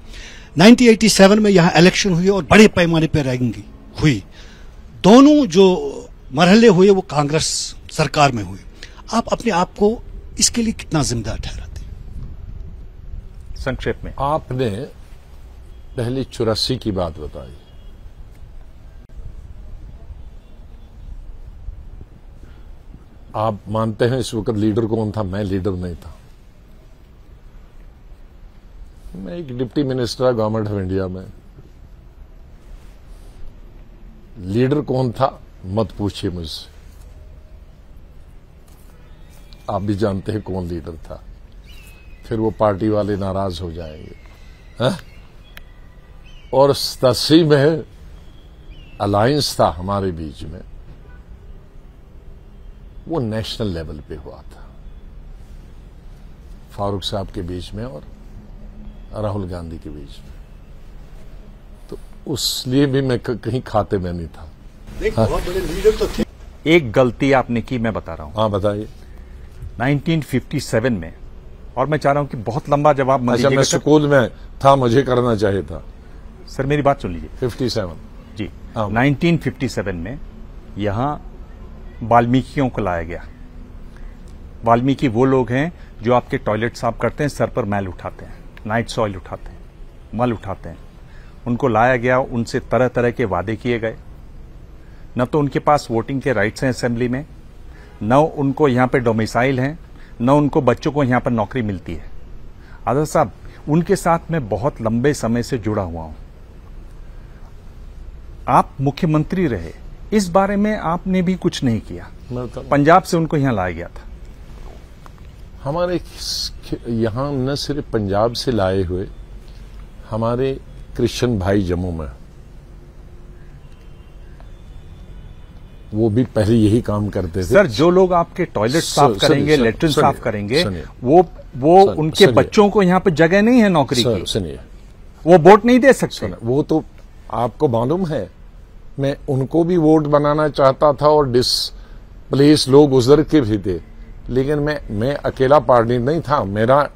1987 में यहां इलेक्शन हुई और बड़े पैमाने पर रैगिंग हुई। दोनों जो मरहले हुए वो कांग्रेस सरकार में हुए। आप अपने आप को इसके लिए कितना जिम्मेदार ठहराते? संक्षेप में। आपने पहले 84 की बात बताई। आप मानते हैं इस वक्त लीडर कौन था? मैं लीडर नहीं था, मैं एक deputy minister government of India में। लीडर कौन था मत पूछिए मुझसे, आप भी जानते हैं कौन लीडर था, फिर वो पार्टी वाले नाराज हो जाएंगे। और 87 में अलायंस था हमारे बीच में, वो नेशनल लेवल पे हुआ था, फारूक साहब के बीच में और राहुल गांधी के बीच में। तो उसलिए भी मैं कहीं खाते में नहीं था। बहुत बड़े लीडर तो थे। एक गलती आपने की, मैं बता रहा हूं। हाँ, बताइए। 1957 में, और मैं चाह रहा हूं कि बहुत लंबा जवाब मत अच्छा, दीजिएगा। मैं स्कूल में था, मुझे करना चाहिए था। सर मेरी बात सुन लीजिए। 57 जी, 1957 में यहां वाल्मीकियों को लाया गया। वाल्मीकि वो लोग हैं जो आपके टॉयलेट साफ करते हैं, सर पर मैल उठाते हैं, नाइट सॉइल उठाते हैं, मल उठाते हैं। उनको लाया गया, उनसे तरह तरह के वादे किए गए। न तो उनके पास वोटिंग के राइट्स हैं असेंबली में, न उनको यहां पे डोमिसाइल हैं, न उनको बच्चों को यहां पर नौकरी मिलती है। आजाद साहब, उनके साथ मैं बहुत लंबे समय से जुड़ा हुआ हूं। आप मुख्यमंत्री रहे, इस बारे में आपने भी कुछ नहीं किया। पंजाब से उनको यहां लाया गया था। हमारे यहां न सिर्फ पंजाब से लाए हुए, हमारे क्रिश्चियन भाई जम्मू में, वो भी पहले यही काम करते थे। सर, जो लोग आपके टॉयलेट साफ करेंगे, लेटरिन साफ करेंगे, वो उनके बच्चों को यहाँ पे जगह नहीं है नौकरी की। सुनिए, वो वोट नहीं दे सकते। वो तो आपको मालूम है, मैं उनको भी वोट बनाना चाहता था और डिसप्लेस लोग उधर के भी थे, लेकिन मैं अकेला पार्टी नहीं था, मेरा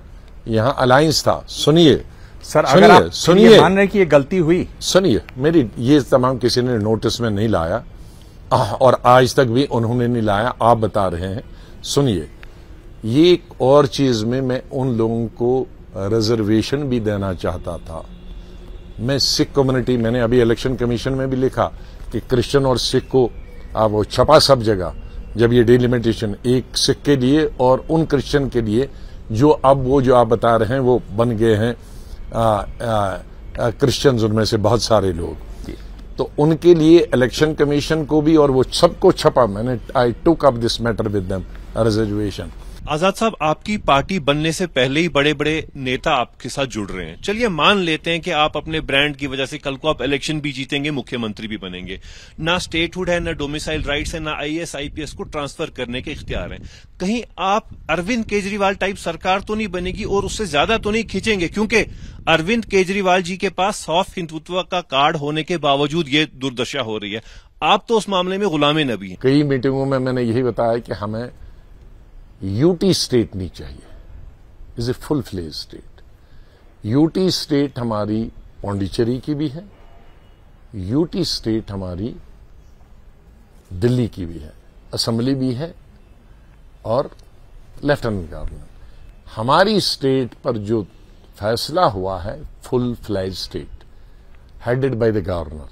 यहाँ अलायंस था। सुनिए सर, अगर आप सुनिए, मान रहे कि ये गलती हुई, सुनिए मेरी, ये तमाम किसी ने नोटिस में नहीं लाया और आज तक भी उन्होंने नहीं लाया, आप बता रहे हैं। सुनिए, ये एक और चीज में मैं उन लोगों को रिजर्वेशन भी देना चाहता था। मैं सिख कम्युनिटी, मैंने अभी इलेक्शन कमीशन में भी लिखा कि क्रिश्चियन और सिख को, आप वो छपा सब जगह, जब ये डिलिमिटेशन एक सिख के लिए और उन क्रिश्चियन के लिए जो अब वो जो आप बता रहे हैं वो बन गए हैं क्रिश्चियंस, उनमें से बहुत सारे लोग, तो उनके लिए इलेक्शन कमीशन को भी, और वो सबको छपा, मैंने I took up this matter with them, reservation. Azad साहब, आपकी पार्टी बनने से पहले ही बड़े बड़े नेता आपके साथ जुड़ रहे हैं। चलिए मान लेते हैं कि आप अपने ब्रांड की वजह से कल को आप इलेक्शन भी जीतेंगे, मुख्यमंत्री भी बनेंगे। ना स्टेटहुड है, ना डोमिसाइल राइट्स है, ना आईएएस आईपीएस को ट्रांसफर करने के इख्तियार हैं। कहीं आप अरविंद केजरीवाल टाइप सरकार तो नहीं बनेगी और उससे ज्यादा तो नहीं खींचेंगे? क्योंकि अरविंद केजरीवाल जी के पास सॉफ्ट हिंदुत्व का कार्ड होने के बावजूद ये दुर्दशा हो रही है। आप तो उस मामले में गुलाम नबी हैं। कई मीटिंगों में मैंने यही बताया कि हमें यूटी स्टेट नहीं चाहिए, is a full fledge state. UT state हमारी पौंडीचेरी की भी है, यूटी स्टेट हमारी दिल्ली की भी है, असेंबली भी है और लेफ्टिनेंट गवर्नर। हमारी स्टेट पर जो फैसला हुआ है, full fledge state headed by the governor,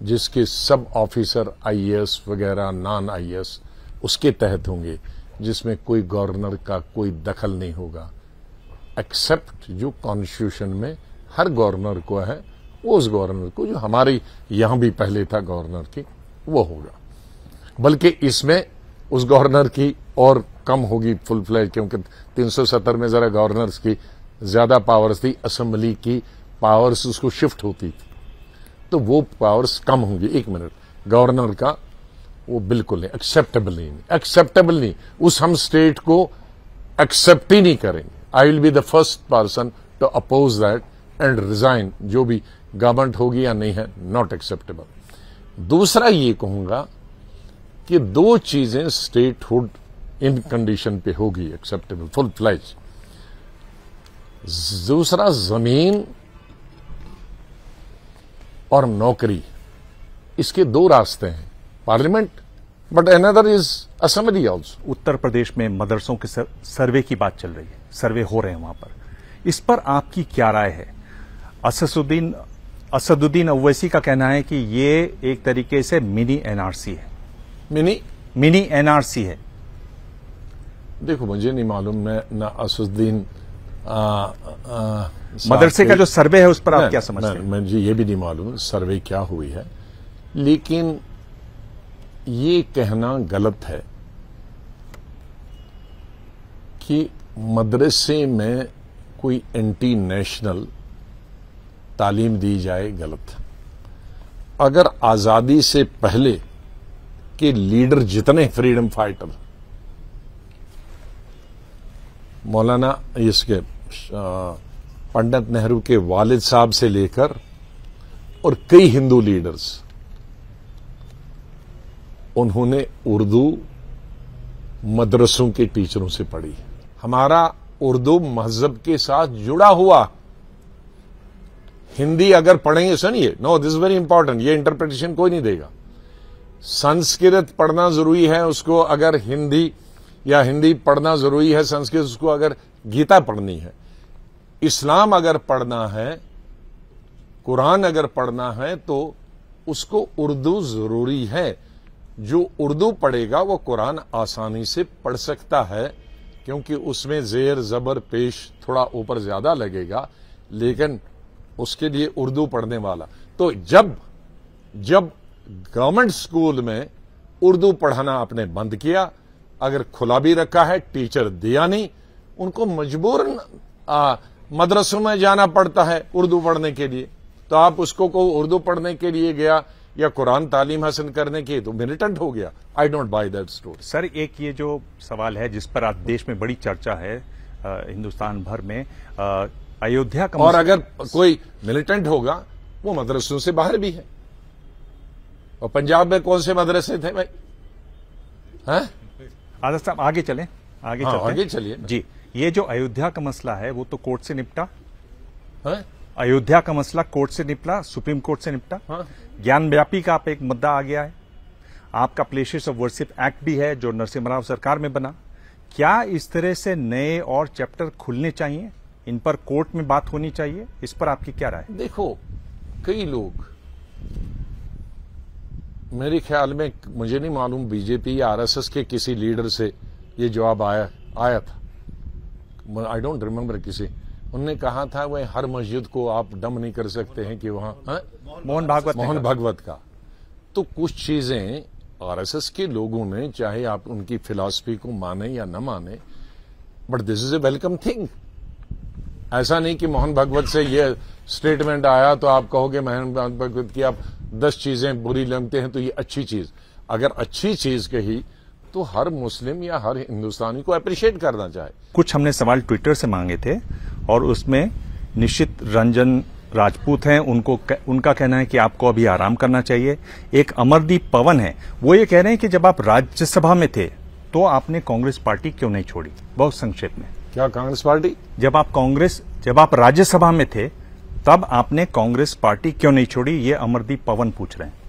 जिसके सब ऑफिसर आईएएस वगैरह नॉन आईएएस उसके तहत होंगे, जिसमें कोई गवर्नर का कोई दखल नहीं होगा, एक्सेप्ट जो कॉन्स्टिट्यूशन में हर गवर्नर को है, वो उस गवर्नर को जो हमारे यहां भी पहले था गवर्नर की, वो होगा। बल्कि इसमें उस गवर्नर की और कम होगी फुल फ्लैज, क्योंकि 370 में जरा गवर्नर्स की ज्यादा पावर्स थी, असेंबली की पावर्स उसको शिफ्ट होती थी, तो वो पावर्स कम होंगी। एक मिनट, गवर्नर का वो बिल्कुल नहीं, एक्सेप्टेबल नहीं, उस हम स्टेट को एक्सेप्ट ही नहीं करेंगे। I will be the first person to oppose that and resign, जो भी गवर्नमेंट होगी या नहीं है, नॉट एक्सेप्टेबल। दूसरा ये कहूंगा कि दो चीजें स्टेटहुड इन कंडीशन पे होगी एक्सेप्टेबल, फुल फ्लैज। दूसरा, जमीन और नौकरी, इसके दो रास्ते हैं, parliament but another is assembly also. Uttar Pradesh में मदरसों के सर्वे की बात चल रही है, सर्वे हो रहे हैं वहां पर, इस पर आपकी क्या राय है? असदुद्दीन ओवैसी का कहना है कि ये एक तरीके से मिनी एनआरसी है। मिनी एनआरसी है। देखो, मुझे नहीं मालूम, मैं ना असदुद्दीन मदरसे का जो सर्वे है उस पर आप क्या समझते हैं? मुझे ये भी नहीं मालूम सर्वे क्या हुई है, लेकिन ये कहना गलत है कि मदरसे में कोई एंटी नेशनल तालीम दी जाए, गलत। अगर आजादी से पहले के लीडर जितने फ्रीडम फाइटर, मौलाना इसके पंडित नेहरू के वालिद साहब से लेकर और कई हिंदू लीडर्स, उन्होंने उर्दू मदरसों के टीचरों से पढ़ी। हमारा उर्दू मजहब के साथ जुड़ा हुआ। हिंदी अगर पढ़ेंगे, सुनिए, no this is very important, ये इंटरप्रिटेशन कोई नहीं देगा। संस्कृत पढ़ना जरूरी है उसको, अगर हिंदी या हिंदी पढ़ना जरूरी है संस्कृत उसको, अगर गीता पढ़नी है, इस्लाम अगर पढ़ना है, कुरान अगर पढ़ना है, तो उसको उर्दू जरूरी है। जो उर्दू पढ़ेगा वो कुरान आसानी से पढ़ सकता है, क्योंकि उसमें जेर जबर पेश थोड़ा ऊपर ज्यादा लगेगा, लेकिन उसके लिए उर्दू पढ़ने वाला। तो जब गवर्नमेंट स्कूल में उर्दू पढ़ाना आपने बंद किया, अगर खुला भी रखा है, टीचर दिया नहीं, उनको मजबूरन मदरसों में जाना पड़ता है उर्दू पढ़ने के लिए। तो आप उसको को उर्दू पढ़ने के लिए गया या कुरान तालीम हासिल करने के, तो मिलिटेंट हो गया। I don't by that story. Sir, एक ये जो सवाल है जिस पर आज देश में बड़ी चर्चा है हिंदुस्तान भर में, अयोध्या का, और अगर कोई मिलिटेंट होगा वो मदरसों से बाहर भी है। और पंजाब में कौन से मदरसे थे भाई? हैं? आजाद साहब आगे चलें, आगे चलते हैं। आगे चलिए जी। ये जो अयोध्या का मसला है वो तो कोर्ट से निपटा है? अयोध्या का मसला कोर्ट से निपटा, सुप्रीम कोर्ट से निपटा। हाँ। ज्ञान व्यापी का आप एक मुद्दा आ गया है। आपका प्लेसेस ऑफ वर्शिप एक्ट भी है जो नरसिम्हा राव सरकार में बना। क्या इस तरह से नए और चैप्टर खुलने चाहिए? इन पर कोर्ट में बात होनी चाहिए? इस पर आपकी क्या राय? देखो, कई लोग, मेरे ख्याल में, मुझे नहीं मालूम बीजेपी या आरएसएस के किसी लीडर से ये जवाब आया था, आई डोंट रिमेम्बर किसी, उन्होंने कहा था वह हर मस्जिद को आप डम नहीं कर सकते हैं कि वहां मोहन भागवत का। तो कुछ चीजें आरएसएस के लोगों ने, चाहे आप उनकी फिलॉसफी को माने या न माने, but this is a welcome thing. ऐसा नहीं कि मोहन भागवत से ये स्टेटमेंट आया तो आप कहोगे मोहन भागवत की आप 10 चीजें बुरी लगते हैं तो ये अच्छी चीज। अगर अच्छी चीज कही तो हर मुस्लिम या हर हिंदुस्तानी को अप्रिशिएट करना चाहिए। कुछ हमने सवाल ट्विटर से मांगे थे और उसमें निश्चित रंजन राजपूत हैं, उनका कहना है कि आपको अभी आराम करना चाहिए। एक अमरदीप पवन है, वो ये कह रहे हैं कि जब आप राज्यसभा में थे तो आपने कांग्रेस पार्टी क्यों नहीं छोड़ी? बहुत संक्षेप में। क्या कांग्रेस पार्टी? जब आप राज्यसभा में थे तब आपने कांग्रेस पार्टी क्यों नहीं छोड़ी? ये अमरदीप पवन पूछ रहे हैं।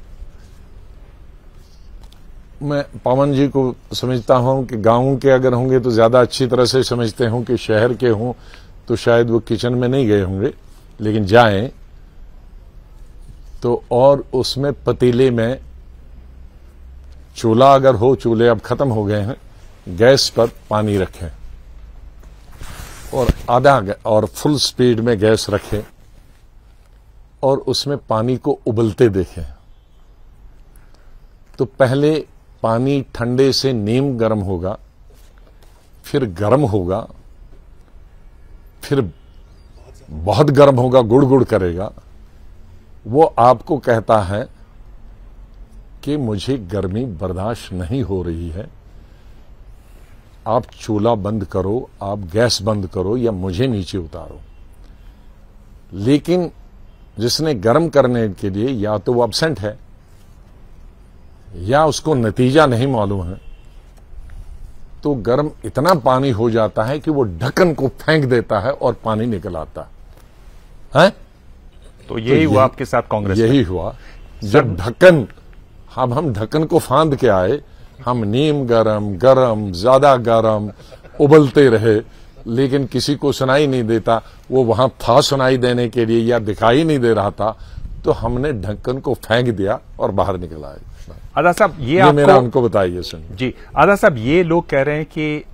मैं पवन जी को समझता हूं कि गांव के अगर होंगे तो ज्यादा अच्छी तरह से समझते हूं कि शहर के हों तो शायद वो किचन में नहीं गए होंगे, लेकिन जाएं तो और उसमें पतीले में चूल्हा अगर हो, चूल्हे अब खत्म हो गए हैं, गैस पर पानी रखें और और फुल स्पीड में गैस रखें और उसमें पानी को उबलते देखें। तो पहले पानी ठंडे से नीम गर्म होगा, फिर गर्म होगा, फिर बहुत गर्म होगा, गुड़ गुड़ करेगा। वो आपको कहता है कि मुझे गर्मी बर्दाश्त नहीं हो रही है, आप चूल्हा बंद करो, आप गैस बंद करो या मुझे नीचे उतारो। लेकिन जिसने गर्म करने के लिए या तो वो एब्सेंट है या उसको नतीजा नहीं मालूम है, तो गर्म इतना पानी हो जाता है कि वो ढक्कन को फेंक देता है और पानी निकल आता है। तो यही हुआ आपके साथ कांग्रेस में? यही हुआ। जब ढक्कन, हम ढक्कन को फांद के आए, हम नीम गरम ज्यादा गरम उबलते रहे, लेकिन किसी को सुनाई नहीं देता। वो वहां था सुनाई देने के लिए या दिखाई नहीं दे रहा था, तो हमने ढक्कन को फेंक दिया और बाहर निकल आए। आजाद साहब, ये मेरा उनको बताइए। सुनिए जी। आजाद साहब, ये लोग कह रहे हैं कि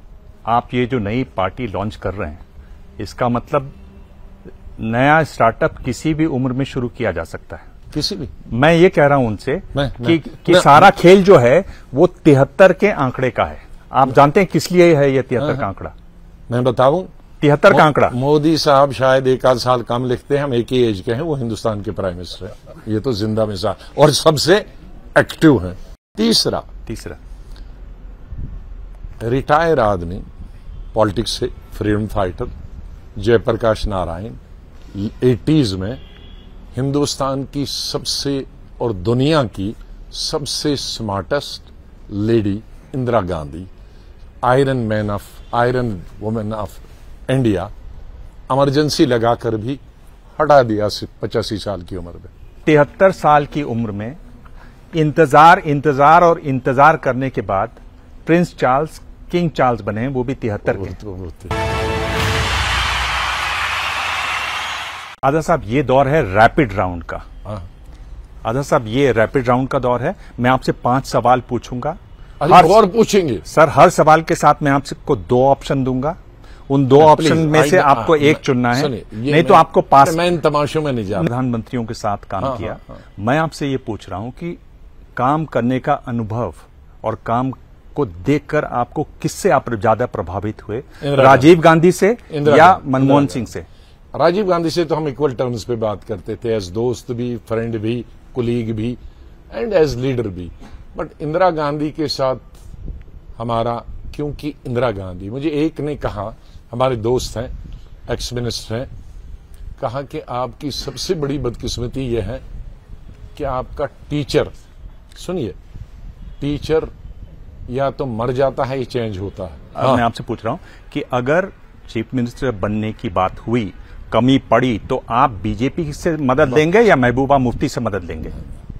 आप ये जो नई पार्टी लॉन्च कर रहे हैं, इसका मतलब नया स्टार्टअप किसी भी उम्र में शुरू किया जा सकता है? किसी भी। मैं ये कह रहा हूं उनसे कि सारा खेल जो है वो 73 के आंकड़े का है। आप जानते हैं किस लिए है ये 73 का आंकड़ा? मैं बताऊं, 73 का आंकड़ा। मोदी साहब शायद एक आध साल कम लिखते हैं, हम एक ही एज के हैं, वो हिंदुस्तान के प्राइम मिनिस्टर हैं। ये तो जिंदा मिसाल और सबसे एक्टिव हैं। तीसरा रिटायर आदमी पॉलिटिक्स से, freedom fighter Jayaprakash Narayan 80s में हिंदुस्तान की सबसे और दुनिया की सबसे smartest lady Indira Gandhi, iron women of India, emergency लगाकर भी हटा दिया 85 साल की उम्र में। 73 साल की उम्र में इंतजार करने के बाद प्रिंस चार्ल्स, किंग चार्ल्स बने, वो भी 73 के। आज़ाद साहब, ये दौर है रैपिड राउंड का। आज़ाद साहब, ये रैपिड राउंड का दौर है। मैं आपसे 5 सवाल पूछूंगा, और पूछेंगे सर। हर सवाल के साथ मैं आपको 2 ऑप्शन दूंगा। उन 2 ऑप्शन में से आपको एक चुनना है, नहीं तो आपको पास। मैं इन तमाशों में नहीं जा। प्रधानमंत्रियों के साथ काम किया। मैं आपसे ये पूछ रहा हूं कि काम करने का अनुभव और काम को देखकर आपको किससे आप ज्यादा प्रभावित हुए, राजीव गांधी से या मनमोहन सिंह से? राजीव गांधी से तो हम इक्वल टर्म्स पे बात करते थे, एज दोस्त भी, फ्रेंड भी, कुलीग भी एंड एज लीडर भी। बट इंदिरा गांधी के साथ हमारा, क्योंकि इंदिरा गांधी, मुझे एक ने कहा, हमारे दोस्त हैं, एक्स मिनिस्टर हैं, कहा कि आपकी सबसे बड़ी बदकिस्मती यह है कि आपका टीचर, सुनिए, टीचर या तो मर जाता है या चेंज होता है। मैं आपसे पूछ रहा हूं कि अगर चीफ मिनिस्टर बनने की बात हुई, कमी पड़ी, तो आप बीजेपी से मदद लेंगे या महबूबा मुफ्ती से मदद लेंगे?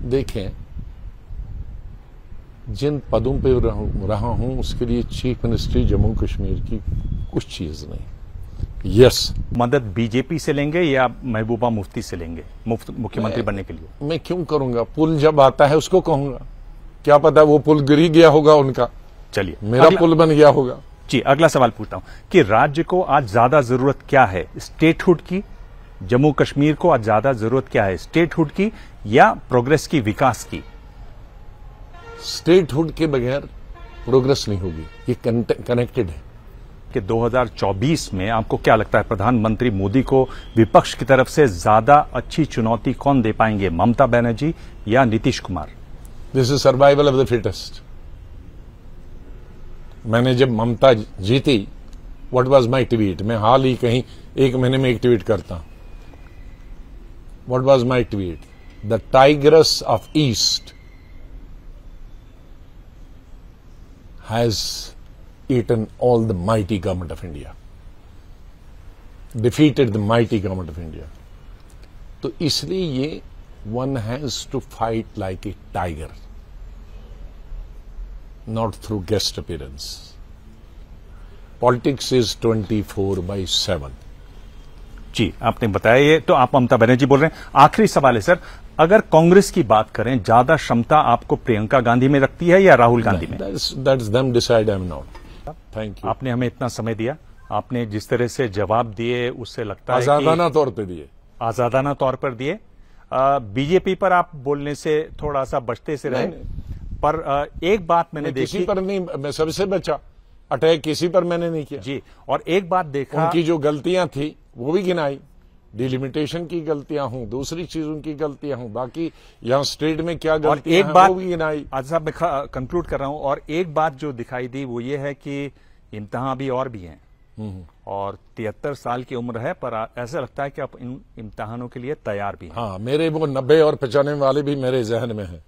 देखें, जिन पदों पे रहा हूं उसके लिए चीफ मिनिस्ट्री जम्मू कश्मीर की कुछ चीज नहीं। यस, मदद बीजेपी से लेंगे या महबूबा मुफ्ती से लेंगे मुख्यमंत्री बनने के लिए? मैं क्यों करूंगा? पुल जब आता है उसको कहूंगा, क्या पता वो पुल गिर ही गया होगा उनका। चलिए, मेरा पुल बन गया होगा। जी, अगला सवाल पूछता हूं कि राज्य को आज ज्यादा जरूरत क्या है, स्टेटहुड की? जम्मू कश्मीर को आज ज्यादा जरूरत क्या है, स्टेटहुड की या प्रोग्रेस की, विकास की? स्टेटहुड के बगैर प्रोग्रेस नहीं होगी, ये कनेक्टेड है। कि 2024 में आपको क्या लगता है, प्रधानमंत्री मोदी को विपक्ष की तरफ से ज्यादा अच्छी चुनौती कौन दे पाएंगे, ममता बनर्जी या Nitish Kumar? This is survival of the fittest. मैंने जब ममता जीती, व्हाट वाज माय ट्वीट? मैं हाल ही कहीं 1 महीने में एक ट्वीट करता हूं। What was my tweet? The tigress of east has eaten all the mighty government of India, defeated the mighty government of India. तो इसलिए ये one has to fight like a tiger, not through guest appearance. Politics is 24/7. जी, आपने बताया ये, तो आप ममता बनर्जी बोल रहे हैं। आखिरी सवाल है सर, अगर कांग्रेस की बात करें, ज्यादा क्षमता आपको प्रियंका गांधी में लगती है या राहुल गांधी में? That's them decide, I'm not. Thank you. आपने हमें इतना समय दिया, आपने जिस तरह से जवाब दिए उससे लगता है आजादाना तौर पे दिए, आजादाना तौर पर दिए। बीजेपी पर आप बोलने से थोड़ा सा बचते से रहे, पर एक बात मैंने देखी, किसी पर नहीं, मैं सबसे बचा, अटैक किसी पर मैंने नहीं किया जी। और एक बात देखा, उनकी जो गलतियां थी वो भी गिनाई, डिलिमिटेशन की गलतियां हूं, दूसरी चीजों की गलतियां हूं, बाकी यहां स्टेट में क्या गलतियां हैं वो भी गिनाई। आज साहब मैं कंक्लूड कर रहा हूं, और एक बात जो दिखाई दी वो ये है कि इम्तिहान भी और भी हैं, और 73 साल की उम्र है, पर ऐसा लगता है कि आप इन इम्तिहानों के लिए तैयार भी हैं। हाँ, मेरे वो 90 और 95 वाले भी मेरे जहन में हैं।